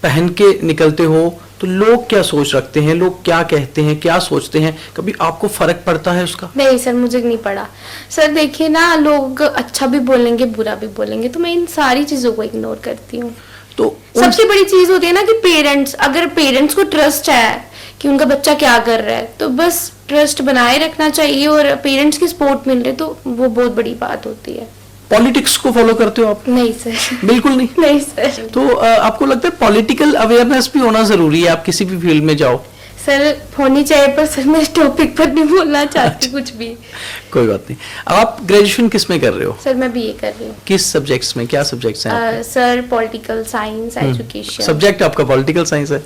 पहन के निकलते हो तो लोग क्या सोच रखते हैं, लोग क्या कहते हैं, क्या सोचते हैं? कभी आपको फर्क पड़ता है उसका? नहीं सर, मुझे नहीं पड़ा। सर देखिए ना, लोग अच्छा भी बोलेंगे बुरा भी बोलेंगे, तो मैं इन सारी चीजों को इग्नोर करती हूँ। तो सबसे बड़ी चीज होती है ना कि पेरेंट्स, अगर पेरेंट्स को ट्रस्ट है कि उनका बच्चा क्या कर रहा है, तो बस ट्रस्ट बनाए रखना चाहिए, और पेरेंट्स की सपोर्ट मिल रही तो वो बहुत बड़ी बात होती है। पॉलिटिक्स को फॉलो करते हो आप? नहीं सर। बिल्कुल नहीं। नहीं सर। तो आपको लगता है पॉलिटिकल अवेयरनेस भी होना जरूरी है? आप किसी भी फील्ड में जाओ। सर होनी चाहिए, पर सर मैं इस टॉपिक पर नहीं बोलना चाहती कुछ भी। कोई बात नहीं। आप ग्रेजुएशन किस में कर रहे हो? सर मैं बीए कर रही हूँ। किस सब्जेक्ट्स में, क्या सब्जेक्ट्स हैं आपके? Sir political science education. Subject आपका पॉलिटिकल साइंस है?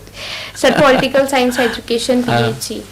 सर पॉलिटिकल साइंस एजुकेशन हाँ। पीएचडी।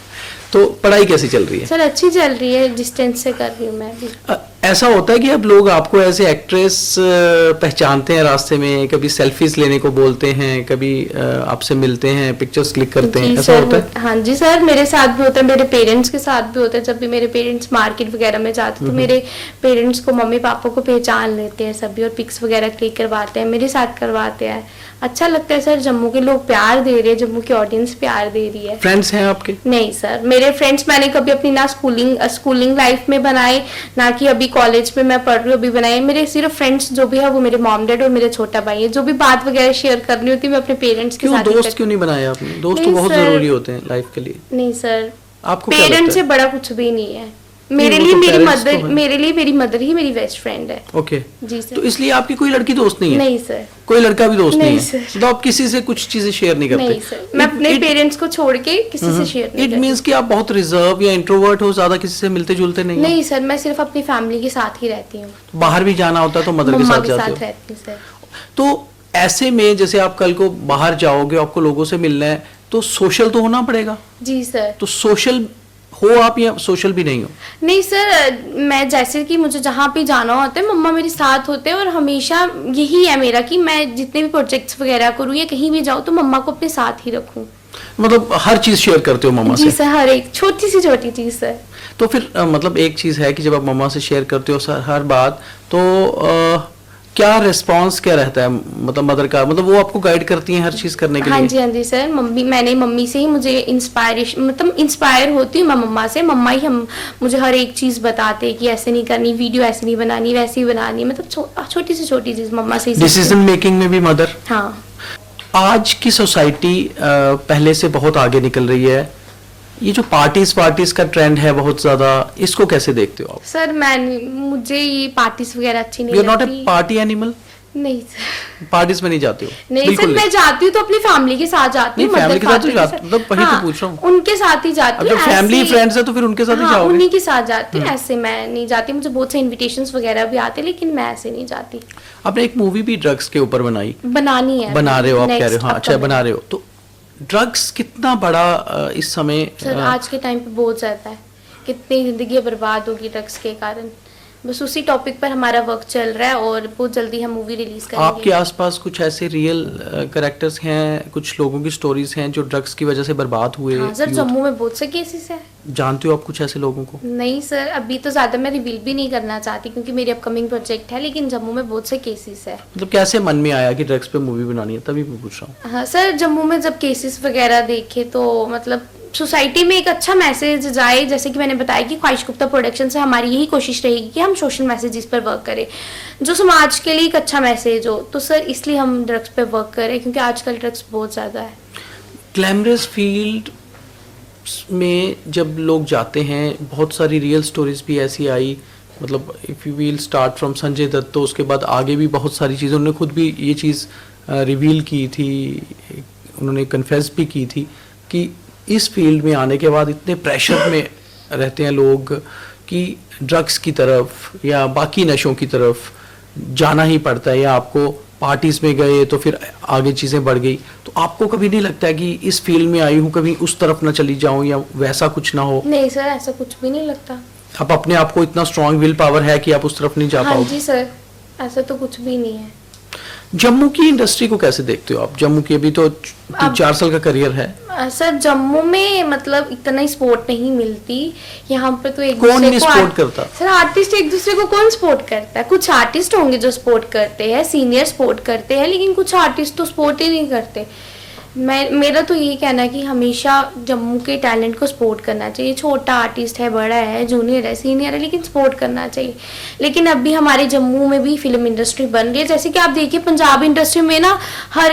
तो पढ़ाई कैसी चल रही है? सर अच्छी चल रही है, डिस्टेंस से कर रही हूँ मैं भी। ऐसा होता है कि अब लोग आपको ऐसे एक्ट्रेस पहचानते हैं रास्ते में, कभी सेल्फीज लेने को बोलते हैं, कभी आपसे मिलते हैं, पिक्चर्स क्लिक करते हैं, जी ऐसा सर, होता है? हाँ जी सर, मेरे साथ भी होता है, मेरे पेरेंट्स के साथ भी होता है। जब भी मेरे पेरेंट्स मार्केट वगैरह में जाते तो मेरे पेरेंट्स को, मम्मी पापा को पहचान लेते हैं सभी, और पिक्स वगैरह क्लिक करवाते हैं, मेरे साथ करवाते हैं। अच्छा लगता है सर, जम्मू के लोग प्यार दे रहे हैं, जम्मू की ऑडियंस प्यार दे रही है। फ्रेंड्स हैं आपके? नहीं सर, मेरे फ्रेंड्स मैंने कभी अपनी ना स्कूलिंग लाइफ में बनाए, ना कि अभी कॉलेज में मैं पढ़ रही हूँ अभी बनाए। मेरे सिर्फ फ्रेंड्स जो भी है वो मेरे मॉम डैड और मेरे छोटा भाई है। जो भी बात वगैरह शेयर करनी होती है मैं अपने पेरेंट्स के क्यों साथ ही दोस्त करती क्यों नहीं बनाए आपने? दोस्त तो नहीं बहुत सर। जरूरी होते हैं लाइफ के लिए। हूँ। नहीं सर, आपको क्या लगता पेरेंट्स से है? बड़ा कुछ भी नहीं है। मेरे वो लिए तो मेरी parents मदर तो हैं। मेरे लिए मेरी मदर ही मेरी बेस्ट फ्रेंड है। ओके, जी सर। तो इसलिए आपकी कोई लड़की दोस्त नहीं है? नहीं सर। कोई लड़का भी दोस्त नहीं नहीं है? सर। तो आप किसी से कुछ चीजें शेयर नहीं करते? नहीं सर, मैं अपने पेरेंट्स को छोड़ के किसी से शेयर नहीं इट करती। मीन्स कि आप बहुत रिजर्व या इंट्रोवर्ट हो, ज्यादा किसी से मिलते जुलते नहीं हो? नहीं सर, मैं सिर्फ अपनी फैमिली के साथ ही रहती हूँ। बाहर भी जाना होता है तो मदर के मम्मा साथ के जाते साथ हो? रहती हूँ सर। तो ऐसे में जैसे आप कल को बाहर जाओगे, आपको लोगों से मिलना है, तो सोशल तो होना पड़ेगा। जी सर। तो सोशल हो आप या सोशल भी नहीं हो? नहीं सर, मैं जैसे कि मुझे जहाँ पे जाना होता है मम्मा मेरे साथ होते हैं, और हमेशा यही है मेरा कि मैं जितने भी प्रोजेक्ट्स वगैरह करूँ या कहीं भी जाऊँ तो मम्मा को अपने साथ ही रखूँ। मतलब हर चीज शेयर करते हो मम्मा जी से? सर, हर एक छोटी सी छोटी चीज सर। तो फिर मतलब एक चीज है कि जब आप मम्मा से शेयर करते हो हर बात, तो क्या रिस्पांस क्या रहता है मतलब मदर का? मतलब वो आपको गाइड करती हैं हर चीज करने के हाँ लिए? जी, हाँ जी सर। मम्मी से ही मुझे इंस्पायरेशन, मतलब इंस्पायर होती हूँ मैं मम्मा से। मम्मा ही मुझे हर एक चीज बताते हैं कि ऐसे नहीं करनी, वीडियो ऐसे नहीं बनानी, वैसे ही बनानी, मतलब छोटी से छोटी चीज मम्मा से ही सीखती हूँ। डिसीजन मेकिंग में भी मदर? हाँ। आज की सोसाइटी पहले से बहुत आगे निकल रही है। ये जो पार्टीज का ट्रेंड है बहुत ज्यादा, इसको कैसे देखते हो आप? सर मुझे ये पार्टीज वगैरह अच्छी नहीं यू आर नॉट ए लगती। Party animal? नहीं सर। पार्टीज में नहीं जाते हो? नहीं बिल्कुल सर, मैं जाती हूँ तो अपनी फैमिली के साथ जाती हूँ। नहीं, family मदर के साथ तो फादर जाती- मतलब वही तो पूछ रहा हूँ। उनके साथ ही अब जाती जब हूँ। फैमिली ऐसे- फ्रेंड्स है तो फिर उनके साथ ही हाँ, जाओगे? उन्हीं के साथ जाती हूँ। ऐसे मैं नहीं जाती, मुझे बहुत से इनविटेशंस वगैरह भी आते हैं, लेकिन मैं ऐसे नहीं जाती। आपने एक मूवी भी ड्रग्स के ऊपर बनाई, बनानी है। बना रहे हो आप, कह रहे हो? हाँ, अच्छा, upcoming। बना रहे हो। तो ड्रग्स कितना बड़ा इस समय सर आज के टाइम पे बहुत ज्यादा है। कितनी जिंदगी बर्बाद होगी ड्रग्स के कारण। बस उसी टॉपिक पर हमारा वर्क चल रहा है और बहुत जल्दी हम मूवी रिलीज आपके करेंगे। आसपास कुछ ऐसे रियल कैरेक्टर्स हैं, कुछ लोगों की स्टोरीज हैं जो ड्रग्स की वजह से बर्बाद हुए? हाँ सर, youth? जम्मू में बहुत से केसेस है। जानते हो आप कुछ ऐसे लोगों को? नहीं सर, अभी तो ज्यादा मैं रिवील भी नहीं करना चाहती क्योंकि मेरी अपकमिंग प्रोजेक्ट है, लेकिन जम्मू में बहुत से केसेस है। मतलब कैसे मन में आया कि ड्रग्स पे मूवी बनानी है, तभी मैं पूछ रहा हूँ। हाँ सर, जम्मू में जब केसेस वगैरह देखे तो मतलब सोसाइटी में एक अच्छा मैसेज जाए। जैसे कि मैंने बताया कि ख्वाहिश गुप्ता प्रोडक्शन से हमारी यही कोशिश रहेगी कि हम सोशल मैसेजेस पर वर्क करें जो समाज के लिए एक अच्छा मैसेज हो। तो सर इसलिए हम ड्रग्स पे वर्क करें क्योंकि आजकल ड्रग्स बहुत ज़्यादा है। ग्लैमरस फील्ड में जब लोग जाते हैं, बहुत सारी रियल स्टोरीज भी ऐसी आई। मतलब if you will start from Sanjay Dutt, तो उसके बाद आगे भी बहुत सारी चीज़ें, उन्होंने खुद भी ये चीज़ रिवील की थी, उन्होंने कन्फेस भी की थी कि इस फील्ड में आने के बाद इतने प्रेशर में रहते हैं लोग कि ड्रग्स की तरफ या बाकी नशों की तरफ जाना ही पड़ता है, या आपको पार्टीज में गए तो फिर आगे चीज़ें बढ़ गई। तो आपको कभी नहीं लगता है कि इस फील्ड में आई हूँ, कभी उस तरफ ना चली जाऊँ या वैसा कुछ ना हो? नहीं सर, ऐसा कुछ भी नहीं लगता। आप अपने आप को इतना स्ट्रांग विल पावर है कि आप उस तरफ नहीं जा हाँ पाओगे? जी सर, ऐसा तो कुछ भी नहीं है। जम्मू की इंडस्ट्री को कैसे देखते हो आप? जम्मू की अभी तो 3-4 साल का करियर है। सर जम्मू में मतलब इतना ही सपोर्ट नहीं मिलती। यहाँ पे तो एक कौन दूसरे नहीं को सपोर्ट करता? सर आर्टिस्ट एक दूसरे को कौन सपोर्ट करता है? कुछ आर्टिस्ट होंगे जो सपोर्ट करते हैं, सीनियर सपोर्ट करते हैं, लेकिन कुछ आर्टिस्ट तो सपोर्ट ही नहीं करते। मेरा तो यही कहना है कि हमेशा जम्मू के टैलेंट को सपोर्ट करना चाहिए। छोटा आर्टिस्ट है, बड़ा है, जूनियर है, सीनियर है, लेकिन सपोर्ट करना चाहिए। लेकिन अभी हमारे जम्मू में भी फिल्म इंडस्ट्री बन रही है। जैसे कि आप देखिए पंजाब इंडस्ट्री में ना,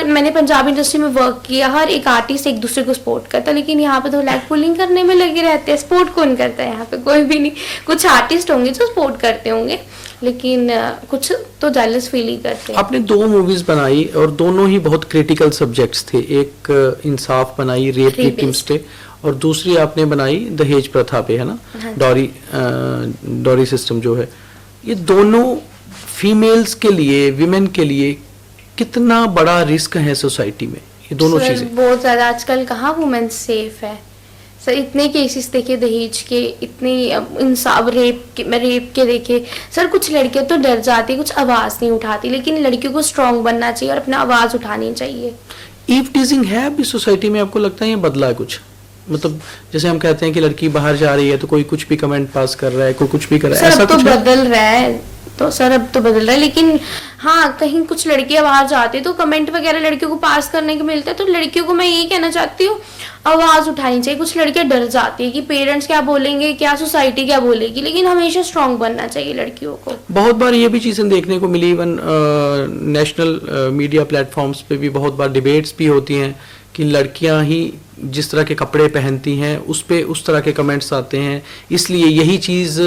मैंने पंजाब इंडस्ट्री में वर्क किया, हर एक आर्टिस्ट एक दूसरे को सपोर्ट करता है, लेकिन यहाँ पे तो लैग पुलिंग करने में लगे रहते हैं। सपोर्ट कौन करता है यहाँ पे? कोई भी नहीं। कुछ आर्टिस्ट होंगे जो सपोर्ट करते होंगे, लेकिन कुछ तो जेलस फील ही करते हैं। आपने 2 मूवीज बनाई और दोनों ही बहुत क्रिटिकल सब्जेक्ट्स थे। एक इंसाफ बनाई रेप विक्टिम्स पे, और दूसरी आपने बनाई दहेज प्रथा पे, है ना? हाँ डॉरी सिस्टम जो है। ये दोनों फीमेल्स के लिए, विमेन के लिए कितना बड़ा रिस्क है सोसाइटी में, ये दोनों सर, चीजें? बहुत ज्यादा। आजकल कहाँ वुमेन सेफ है सर। इतने केसेस देखे दहेज के, इतने इंसाफ रेप के देखे सर। कुछ लड़कियां तो डर जाती, कुछ आवाज नहीं उठाती, लेकिन लड़कियों को स्ट्रांग बनना चाहिए और अपना आवाज उठानी चाहिए। ईव टीजिंग है अभी सोसाइटी में, आपको लगता है ये बदला है कुछ? मतलब जैसे हम कहते हैं कि लड़की बाहर जा रही है तो कोई कुछ भी कमेंट पास कर रहा है, कोई कुछ भी कर रहा है, सर ऐसा अब तो कुछ है? बदल रहा है। तो सर अब तो बदल रहा है, लेकिन हाँ कहीं कुछ लड़कियां बाहर जाती है तो कमेंट वगैरह लड़कियों को पास करने को मिलता है। तो लड़कियों को मैं यही कहना चाहती हूँ, आवाज उठानी चाहिए। कुछ लड़कियां डर जाती है कि पेरेंट्स क्या बोलेंगे, क्या सोसाइटी क्या बोलेगी, लेकिन हमेशा स्ट्रांग बनना चाहिए लड़कियों को। बहुत बार ये भी चीज़ें देखने को मिली, इवन नेशनल मीडिया प्लेटफॉर्म्स पे भी बहुत बार डिबेट्स भी होती हैं कि लड़कियां ही जिस तरह के कपड़े पहनती हैं उस पे उस तरह के कमेंट्स आते हैं, इसलिए यही चीज़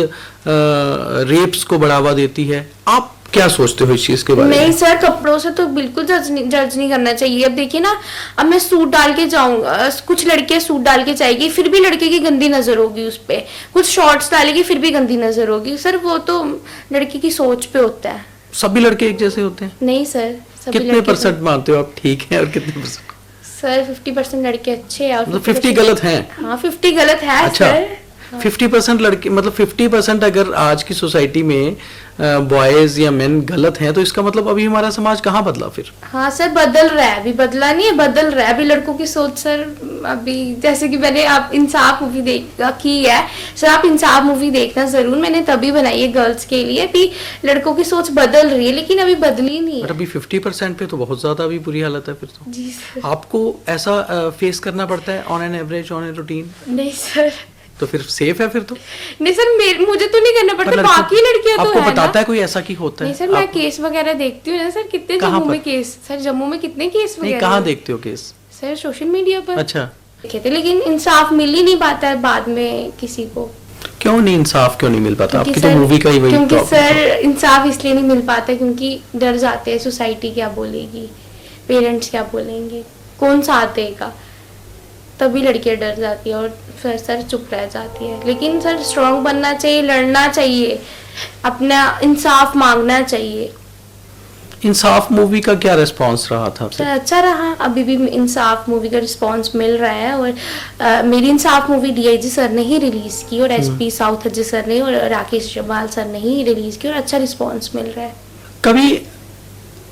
रेप्स को बढ़ावा देती है। आप क्या सोचते हो इस चीज़ के बारे में? नहीं सर, कपड़ों से तो बिल्कुल जज नहीं करना चाहिए। अब देखिए ना, अब मैं सूट डाल के जाऊंगा, कुछ लड़कियां सूट डाल के जाएगी फिर भी लड़के की गंदी नजर होगी उस पे, कुछ शॉर्ट्स डालेगी फिर भी गंदी नजर होगी। सर वो तो लड़की की सोच पे होता है। सभी लड़के एक जैसे होते हैं? नहीं सर, सभी कितने लड़के परसेंट मानते हो आप ठीक है और कितने परसेंट? सर 50% लड़के अच्छे हैं और मतलब 50 गलत हैं? हाँ 50 गलत है। अच्छा, सर 50% लड़के, मतलब 50% अगर आज की सोसाइटी में बॉयज या मेन गलत हैं तो इसका मतलब अभी हमारा समाज कहाँ बदला फिर? हाँ सर, बदल रहा है, अभी बदला नहीं है, बदल रहा है अभी लड़कों की सोच। सर अभी जैसे कि मैंने आप इंसाफ मूवी की है सर, आप इंसाफ मूवी देखना जरूर, मैंने तभी बनाई है गर्ल्स के लिए। अभी लड़कों की सोच बदल रही है लेकिन अभी बदली नहीं और है। अभी 50% पे तो बहुत ज्यादा अभी बुरी हालत है फिर तो। जी सर। आपको ऐसा फेस करना पड़ता है on an average, on an routine? नहीं सर, तो फिर सेफ है फिर तो? नहीं सर, मुझे तो नहीं करना पड़ता, बाकी लड़कियां तो आपको है बताता ना। है कोई ऐसा की होता है? नहीं सर, मैं केस वगैरह देखती हूँ ना सर, कितने कहाँ जम्मू में पर? केस, सर जम्मू में कितने केस नहीं, वगैरह कहाँ हैं। देखते हो केस? सर सोशल मीडिया पर अच्छा, देखे थे, लेकिन इंसाफ मिल ही नहीं पाता है बाद में किसी को। क्यों नहीं इंसाफ क्यों नहीं मिल पाता? क्योंकि आपकी तो सर- मूवी का ही वही क्योंकि प्रॉब्लम सर था। इंसाफ इसलिए नहीं मिल पाता क्योंकि डर जाते हैं, सोसाइटी क्या बोलेगी, पेरेंट्स क्या बोलेंगे, कौन साथ देगा, तभी लड़कियां डर जाती है और फिर सर चुप रह जाती है। लेकिन सर स्ट्रांग बनना चाहिए, लड़ना चाहिए, अपना इंसाफ मांगना चाहिए। इंसाफ मूवी का क्या रिस्पांस रहा था सर फिर? अच्छा रहा, अभी भी इंसाफ मूवी का रिस्पांस मिल रहा है। और मेरी इंसाफ मूवी डीआईजी सर ने ही रिलीज की और एसपी साउथ अजय सर ने और राकेश जमाल सर ने ही रिलीज की और अच्छा रिस्पांस मिल रहा है। कभी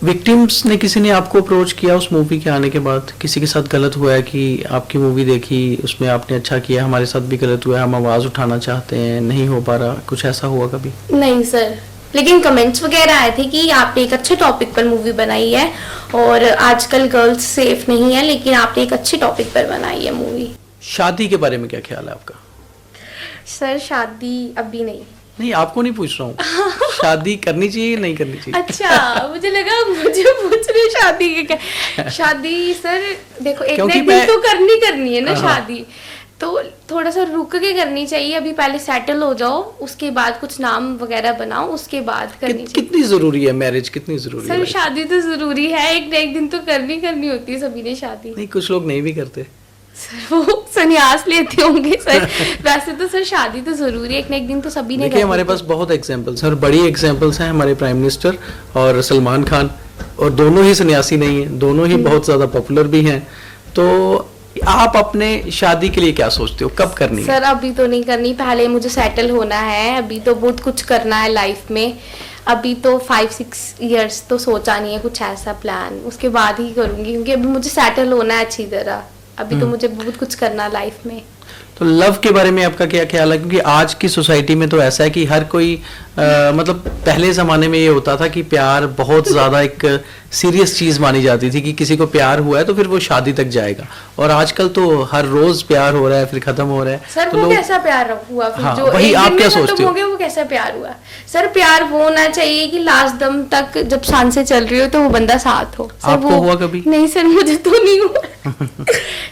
विक्टिम्स ने, किसी ने आपको अप्रोच किया उस मूवी के आने के बाद? किसी के साथ गलत हुआ है कि आपकी मूवी देखी, उसमें आपने अच्छा किया, हमारे साथ भी गलत हुआ है, हम आवाज उठाना चाहते हैं, नहीं हो पा रहा, कुछ ऐसा हुआ कभी? नहीं सर, लेकिन कमेंट्स वगैरह आए थे कि आपने एक अच्छे टॉपिक पर मूवी बनाई है और आजकल गर्ल्स सेफ नहीं है, लेकिन आपने एक अच्छे टॉपिक पर बनाई है मूवी। शादी के बारे में क्या ख्याल है आपका? सर शादी अभी नहीं। नहीं, आपको नहीं पूछ रहा हूँ, शादी करनी चाहिए नहीं करनी चाहिए? अच्छा, मुझे लगा मुझे पूछ रहे शादी के क्या। शादी सर देखो, एक ना क्योंकि एक दिन मैं- तो करनी है ना शादी, तो थोड़ा सा रुक के करनी चाहिए। अभी पहले सेटल हो जाओ, उसके बाद कुछ नाम वगैरह बनाओ, उसके बाद करनी चाहिए। कितनी जरूरी है मैरिज, कितनी जरूरी सर है? शादी तो जरूरी है, एक ना एक दिन तो करनी होती है सभी ने शादी। नहीं, कुछ लोग नहीं भी करते। सर वो संन्यास लेते होंगे सर। वैसे तो सर शादी तो जरूरी है, एक ना एक दिन तो सभी ने देखिए करनी हमारे है। पास बहुत एग्जांपल्स हैं और बड़ी एग्जांपल्स हैं, हमारे प्राइम मिनिस्टर और सलमान खान, और दोनों ही सन्यासी नहीं हैं, दोनों ही बहुत ज्यादा पॉपुलर भी हैं। तो आप अपने शादी के लिए क्या सोचते हो, कब करनी है? सर अभी तो नहीं करनी, पहले मुझे सेटल होना है, अभी तो बहुत कुछ करना है लाइफ में। अभी तो 5-6 इयर्स तो सोचा नहीं है कुछ ऐसा प्लान, उसके बाद ही करूंगी क्योंकि अभी मुझे सेटल होना है अच्छी तरह। अभी तो मुझे बहुत कुछ करना लाइफ में। तो लव के बारे में आपका क्या ख्याल है? क्योंकि आज की सोसाइटी में तो ऐसा है कि हर कोई मतलब पहले जमाने में ये होता था कि प्यार बहुत ज्यादा एक सीरियस चीज मानी जाती थी कि किसी को प्यार हुआ है तो फिर वो शादी तक जाएगा, और आजकल तो हर रोज प्यार हो रहा है फिर खत्म हो रहा है। सर तो वो लोग, कैसा प्यार हुआ फिर? हाँ, जो वही एक आप दिन क्या में खत्म सोचते हो? हो गया, वो कैसा प्यार हुआ? सर प्यार वो होना चाहिए कि लास्ट दम तक जब सांसें चल रही हो तो वो बंदा साथ हो। सर आपको वो हुआ कभी? नहीं सर, मुझे तो नहीं हुआ।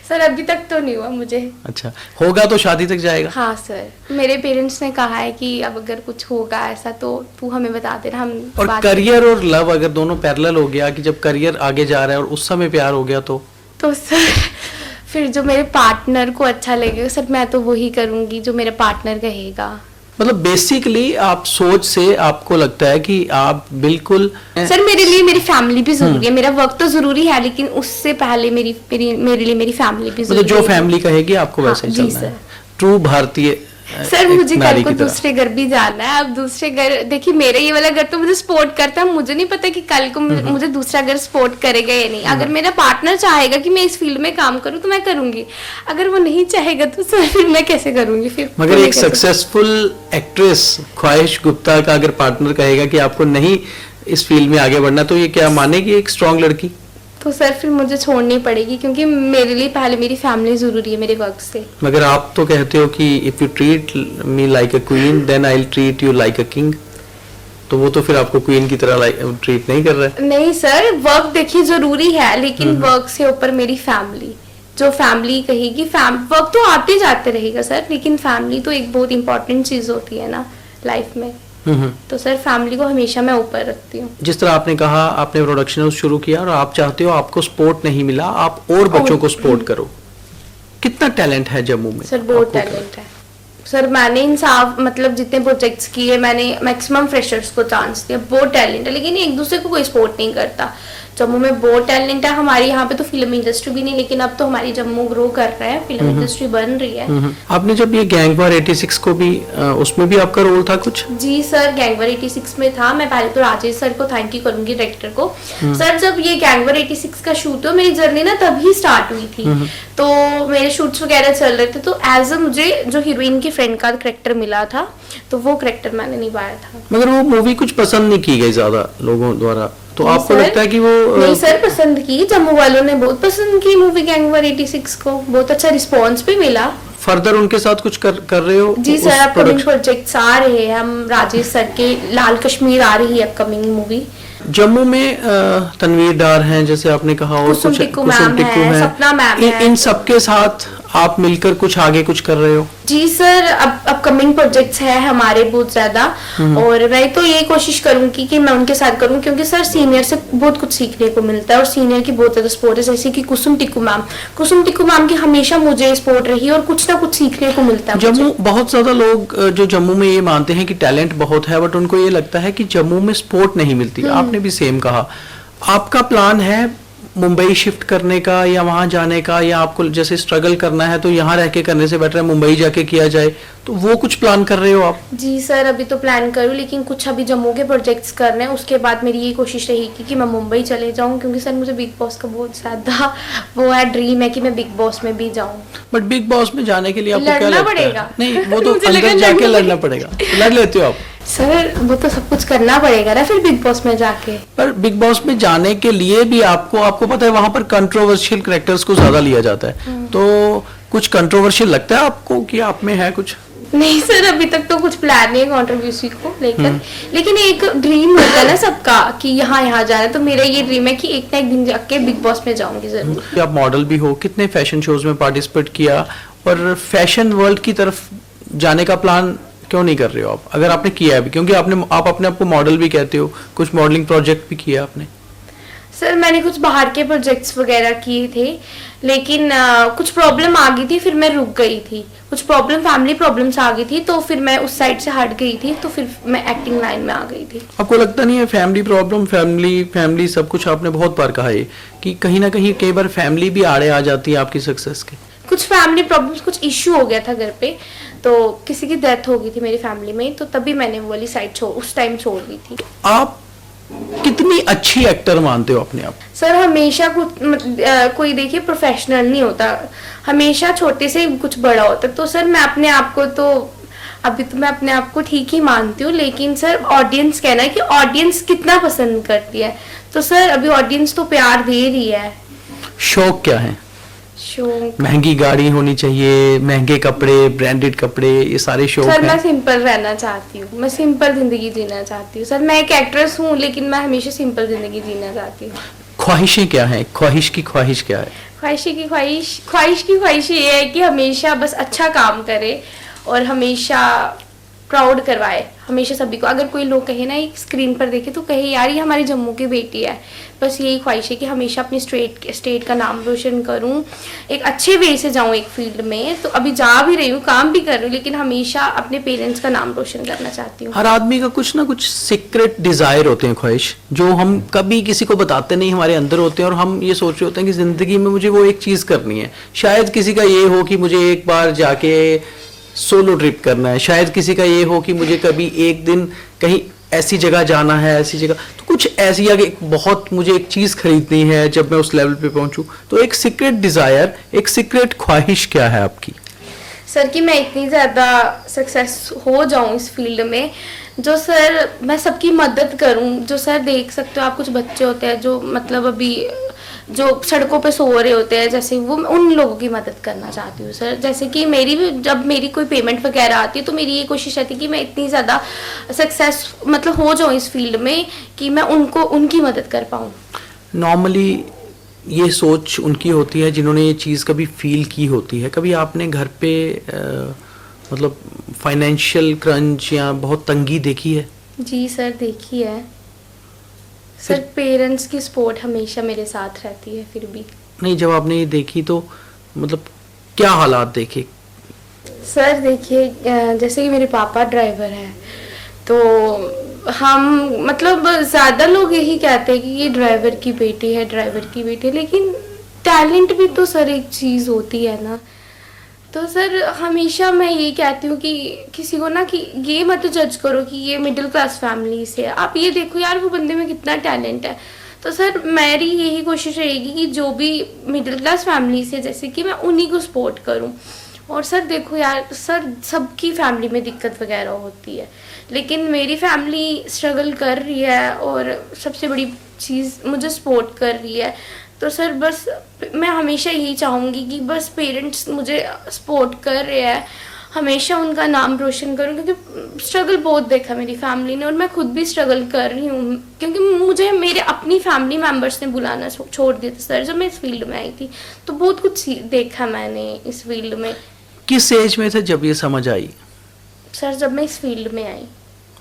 सर अभी तक तो नहीं हुआ मुझे। अच्छा, होगा तो शादी तक जाएगा? हाँ सर, मेरे पेरेंट्स ने कहा है कि अब अगर कुछ होगा ऐसा तो तू हमें बता देना, हम और बात करियर और लव अगर दोनों पैरेलल हो गया, कि जब करियर आगे जा रहा है और उस समय प्यार हो गया तो सर फिर जो मेरे पार्टनर को अच्छा लगेगा सर, मैं तो वही करूंगी जो मेरा पार्टनर कहेगा। मतलब बेसिकली आप सोच से आपको लगता है कि आप बिल्कुल सर मेरे लिए मेरी फैमिली भी जरूरी है, मेरा वर्क तो जरूरी है लेकिन उससे पहले मेरे लिए मेरी फैमिली भी मतलब जरूरी जो है। फैमिली कहेगी आपको हाँ, वैसे ही जी चलना है। सर। ट्रू भारतीय सर मुझे नारी कल को की तरह। दूसरे घर भी जाना है। अब दूसरे घर देखिए, मेरा ये वाला घर तो मुझे सपोर्ट करता है, मुझे नहीं पता कि कल को मुझे दूसरा घर सपोर्ट करेगा या नहीं। अगर मेरा पार्टनर चाहेगा कि मैं इस फील्ड में काम करूं तो मैं करूंगी, अगर वो नहीं चाहेगा तो सर फिर मैं कैसे करूंगी फिर? मगर तो मैं एक कैसे- सक्सेसफुल एक्ट्रेस ख्वाहिश गुप्ता का अगर पार्टनर कहेगा कि आपको नहीं इस फील्ड में आगे बढ़ना, तो ये क्या मानेगी एक स्ट्रांग लड़की? तो सर फिर मुझे छोड़नी पड़ेगी क्योंकि मेरे लिए पहले मेरी फैमिली जरूरी है मेरे वर्क से। मगर आप तो कहते हो कि if you treat me like a queen then I will treat you like a king, तो वो तो फिर आपको क्वीन की तरह ट्रीट नहीं कर रहा है। नहीं सर, वर्क देखिए जरूरी है लेकिन वर्क से ऊपर मेरी फैमिली, जो फैमिली कहेगी, वर्क तो आते जाते रहेगा सर, लेकिन फैमिली तो एक बहुत इंपॉर्टेंट चीज होती है ना लाइफ में। तो सर फैमिली को हमेशा मैं ऊपर रखती हूँ। जिस तरह आपने कहा आपने प्रोडक्शन हाउस शुरू किया और आप चाहते हो आपको सपोर्ट नहीं मिला, आप और बच्चों को सपोर्ट करो। कितना टैलेंट है जम्मू में? सर बहुत टैलेंट है सर। मैंने इंसाफ मतलब जितने प्रोजेक्ट्स किए मैंने मैक्सिमम फ्रेशर्स को चांस दिया। बहुत टैलेंट है, लेकिन एक दूसरे को कोई सपोर्ट नहीं करता। जम्मू में बहुत टैलेंट है। हमारे यहाँ पे तो फिल्म इंडस्ट्री भी नहीं, लेकिन अब तो हमारी जम्मू ग्रो कर रहा है, फिल्म इंडस्ट्री बन रही है। आपने जब ये गैंग वॉर 86 को भी उसमें भी आपका रोल था कुछ? जी सर, गैंग वॉर 86 में था। मैं पहले तो राजेश सर को थैंक यू करूंगी, डायरेक्टर को। सर जब ये गैंग वॉर 86 का शूट हो, मेरी जर्नी ना तभी स्टार्ट हुई थी। तो मेरे शूट्स वगैरह चल रहे थे, तो एज अ मुझे जो हीरोइन की फ्रेंड का करेक्टर मिला था, तो वो करेक्टर मैंने निभाया था। मगर वो मूवी कुछ पसंद नहीं की गई ज्यादा लोगों द्वारा, तो आपको सर, लगता है कि वो नहीं सर, पसंद की। जम्मू वालों ने बहुत पसंद की मूवी गैंग वॉर 86 को। बहुत अच्छा रिस्पांस भी मिला। फर्दर उनके साथ कुछ कर रहे हो? जी सर, अपकमिंग प्रोजेक्ट्स आ रहे हैं। हम राजेश सर के लाल कश्मीर आ रही है अपकमिंग मूवी। जम्मू में तनवीर डार हैं जैसे आपने कहा, और कुसुम कुछ टिक्कू मैम है, सपना मैम है। इन सबके साथ आप मिलकर कुछ आगे कुछ कर रहे हो? जी सर, अब अपकमिंग प्रोजेक्ट्स है हमारे बहुत ज्यादा, और मैं तो ये कोशिश करूंगी कि मैं उनके साथ करूं, क्योंकि सर सीनियर से बहुत कुछ सीखने को मिलता है और सीनियर की बहुत ज्यादा सपोर्ट है। जैसे कि कुसुम टिक्कू मैम की हमेशा मुझे सपोर्ट रही और कुछ ना कुछ सीखने को मिलता है। जम्मू बहुत ज्यादा लोग जो जम्मू में ये मानते हैं कि टैलेंट बहुत है, बट उनको ये लगता है कि जम्मू में सपोर्ट नहीं मिलती। आपने भी सेम कहा। आपका प्लान है मुंबई शिफ्ट करने का या वहां जाने का, या आपको जैसे स्ट्रगल करना है तो यहाँ रह के करने से बेटर है मुंबई जाके किया जाए, तो वो कुछ प्लान कर रहे हो आप? जी सर, अभी तो प्लान करूँ, लेकिन कुछ अभी जम्मू के प्रोजेक्ट्स करने हैं। उसके बाद मेरी ये कोशिश रहेगी कि मैं मुंबई चले जाऊँ, क्योंकि सर मुझे बिग बॉस का बहुत ज्यादा वो है, ड्रीम है कि मैं बिग बॉस में भी जाऊँ। बट बिग बॉस में जाने के लिए आपको क्या लगता पड़ेगा? है? नहीं, वो तो अंदर जाके लड़ना पड़ेगा। लड़ लेते हो आप? सर वो तो सब कुछ करना पड़ेगा ना फिर बिग बॉस में जाके। पर बिग बॉस में जाने के लिए भी आपको पता है वहां पर कंट्रोवर्शियल कैरेक्टर्स को ज्यादा लिया जाता है, तो कुछ कंट्रोवर्शियल लगता है आपको कि आप में है कुछ? नहीं सर, अभी तक तो कुछ प्लान नहीं है कंट्रोवर्सी को लेकर, लेकिन एक ड्रीम होता है ना सबका कि यहाँ जाना है। तो मेरा ये ड्रीम है कि एक ना एक दिन जाके बिग बॉस में जाऊंगी जरूर। आप मॉडल भी हो, कितने फैशन शोज में पार्टिसिपेट किया, और फैशन वर्ल्ड की तरफ जाने का प्लान क्यों नहीं कर रहे हो आप, अगर आपने किया है भी? क्योंकि आप अपने आप को मॉडल भी कहते हो, कुछ मॉडलिंग प्रोजेक्ट भी किया आपने। सर मैंने कुछ बाहर के प्रोजेक्ट्स वगैरह किए थे, लेकिन कुछ प्रॉब्लम आ गई थी, फिर मैं रुक गई थी। कुछ फैमिली प्रॉब्लम्स आ गई थी, तो फिर मैं उस साइड से हट गई थी, तो फिर मैं एक्टिंग लाइन में आ गई थी। आपको लगता नहीं है फैमिली प्रॉब्लम, फैमिली सब कुछ आपने बहुत बार कहा है कि कहीं ना कहीं कई बार फैमिली भी आड़े आ जाती है आपकी सक्सेस के? कुछ फैमिली प्रॉब्लम्स, कुछ इश्यू हो गया था घर पे, तो किसी की डेथ हो गई थी मेरी फैमिली में, तो तभी मैंने वो वाली साइड उस टाइम छोड़ दी थी। आप कितनी अच्छी एक्टर मानते हो अपने आप? सर हमेशा कोई देखिए प्रोफेशनल नहीं होता, हमेशा छोटे से कुछ बड़ा होता। तो सर मैं अपने आप को तो अभी तो मैं अपने आप को ठीक ही मानती हूँ, लेकिन सर ऑडियंस कहना है कि ऑडियंस कितना पसंद करती है। तो सर अभी ऑडियंस तो प्यार दे रही है। शौक क्या है? शौक महंगी गाड़ी होनी चाहिए, महंगे कपड़े, ब्रांडेड कपड़े, ये सारे शौक सर हैं? मैं सिंपल रहना चाहती हूँ, मैं सिंपल जिंदगी जीना चाहती हूँ। सर मैं एक एक्ट्रेस हूँ, लेकिन मैं हमेशा सिंपल जिंदगी जीना चाहती हूँ। ख्वाहिशें क्या है? ख्वाहिश की ख्वाहिश क्या है? ख्वाहिश ये है कि हमेशा बस अच्छा काम करे और हमेशा प्राउड करवाए हमेशा सभी को। अगर कोई लोग कहे ना एक स्क्रीन पर देखे तो कहे यार ये हमारी जम्मू की बेटी है। बस यही ख्वाहिश है कि हमेशा अपनी स्टेट का नाम रोशन करूं, एक अच्छे वे से जाऊं एक फील्ड में। तो अभी जा भी रही हूँ, काम भी कर रही हूँ, लेकिन हमेशा अपने पेरेंट्स का नाम रोशन करना चाहती हूँ। हर आदमी का कुछ ना कुछ सीक्रेट डिजायर होते हैं, ख्वाहिश, जो हम कभी किसी को बताते नहीं, हमारे अंदर होते हैं, और हम ये सोच रहे होते हैं कि जिंदगी में मुझे वो एक चीज करनी है। शायद किसी का ये हो कि मुझे एक बार जाके सोलो ट्रिप करना है, शायद किसी का ये हो कि मुझे कभी एक दिन कहीं ऐसी जगह जाना है, ऐसी जगह, तो कुछ ऐसी या बहुत मुझे एक चीज खरीदनी है जब मैं उस लेवल पे पहुंचूं। तो एक सीक्रेट डिजायर, एक सीक्रेट ख्वाहिश क्या है आपकी? सर कि मैं इतनी ज़्यादा सक्सेस हो जाऊं इस फील्ड में, जो सर मैं सबकी मदद करूं। जो सर देख सकते हो आप, कुछ बच्चे होते हैं जो मतलब अभी जो सड़कों पे सो रहे होते हैं, जैसे वो, उन लोगों की मदद करना चाहती हूँ सर। जैसे कि मेरी भी जब मेरी कोई पेमेंट वगैरह आती है तो मेरी ये कोशिश रहती है कि मैं इतनी ज़्यादा सक्सेस मतलब हो जाऊँ इस फील्ड में कि मैं उनकी मदद कर पाऊँ। नॉर्मली ये सोच उनकी होती है जिन्होंने ये चीज़ कभी फील की होती है। कभी आपने घर पे मतलब फाइनेंशियल क्रंच या बहुत तंगी देखी है? जी सर, देखी है सर। पेरेंट्स की सपोर्ट हमेशा मेरे साथ रहती है फिर भी। नहीं, जब आपने ये देखी तो मतलब क्या हालात देखे? सर देखिए, जैसे कि मेरे पापा ड्राइवर हैं, तो हम मतलब ज़्यादा लोग यही कहते हैं कि ये ड्राइवर की बेटी है, ड्राइवर की बेटी है, लेकिन टैलेंट भी तो सर एक चीज़ होती है ना। तो सर हमेशा मैं यही कहती हूँ कि किसी को ना कि ये मत जज करो कि ये मिडिल क्लास फैमिली से है, आप ये देखो यार वो बंदे में कितना टैलेंट है। तो सर मेरी यही कोशिश रहेगी कि जो भी मिडिल क्लास फैमिली से, जैसे कि मैं उन्हीं को सपोर्ट करूँ। और सर देखो यार सर, सबकी फैमिली में दिक्कत वगैरह होती है, लेकिन मेरी फैमिली स्ट्रगल कर रही है और सबसे बड़ी चीज़ मुझे सपोर्ट कर रही है। तो सर बस मैं हमेशा यही चाहूँगी कि बस पेरेंट्स मुझे सपोर्ट कर रहे हैं, हमेशा उनका नाम रोशन करूँ, क्योंकि स्ट्रगल बहुत देखा मेरी फैमिली ने और मैं खुद भी स्ट्रगल कर रही हूँ। क्योंकि मुझे मेरे अपनी फैमिली मेम्बर्स ने बुलाना छोड़ दिया था सर, जब मैं इस फील्ड में आई थी, तो बहुत कुछ देखा मैंने इस फील्ड में। किस एज में थे जब ये समझ आई? सर जब मैं इस फील्ड में आई।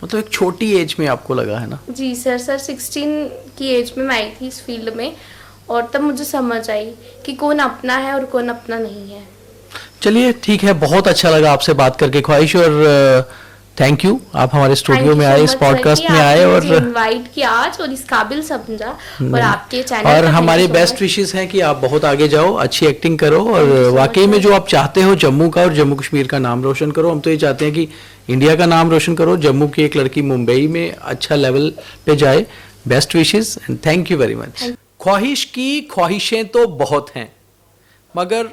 मतलब एक छोटी एज में आपको लगा है ना? जी सर, 16 की एज में मैं आई थी इस फील्ड में, और तब मुझे समझ आई कि कौन अपना है और कौन अपना नहीं है। चलिए ठीक है, बहुत अच्छा लगा आपसे बात करके ख्वाहिश, और थैंक यू, आप हमारे स्टूडियो में आए, इस पॉडकास्ट में आए और इनवाइट किया आज और इस काबिल समझा, और आपके चैनल और हमारी बेस्ट विशेस हैं कि आप बहुत आगे जाओ, अच्छी एक्टिंग करो, और वाकई में जो आप चाहते हो जम्मू का और जम्मू कश्मीर का नाम रोशन करो। हम तो ये चाहते हैं कि इंडिया का नाम रोशन करो, जम्मू की एक लड़की मुंबई में अच्छा लेवल पे जाए। Best wishes and thank you very much. ख्वाहिश की ख्वाहिशें तो बहुत हैं, मगर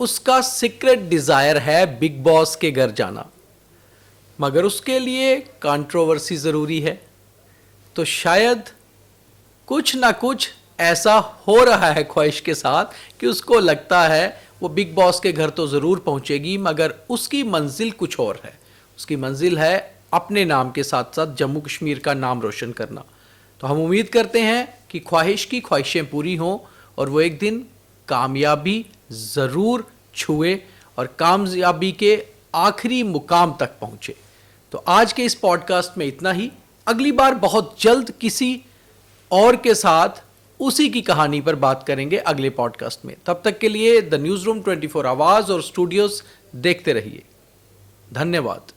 उसका सीक्रेट डिजायर है बिग बॉस के घर जाना, मगर उसके लिए कंट्रोवर्सी ज़रूरी है। तो शायद कुछ ना कुछ ऐसा हो रहा है ख्वाहिश के साथ कि उसको लगता है वो बिग बॉस के घर तो ज़रूर पहुंचेगी, मगर उसकी मंजिल कुछ और है। उसकी मंजिल है अपने नाम के साथ साथ जम्मू कश्मीर का नाम रोशन करना। तो हम उम्मीद करते हैं कि ख्वाहिश की ख्वाहिशें पूरी हों और वो एक दिन कामयाबी ज़रूर छुए और कामयाबी के आखिरी मुकाम तक पहुंचे। तो आज के इस पॉडकास्ट में इतना ही। अगली बार बहुत जल्द किसी और के साथ उसी की कहानी पर बात करेंगे अगले पॉडकास्ट में। तब तक के लिए द न्यूज़ रूम 24 आवाज़ और स्टूडियोज देखते रहिए। धन्यवाद।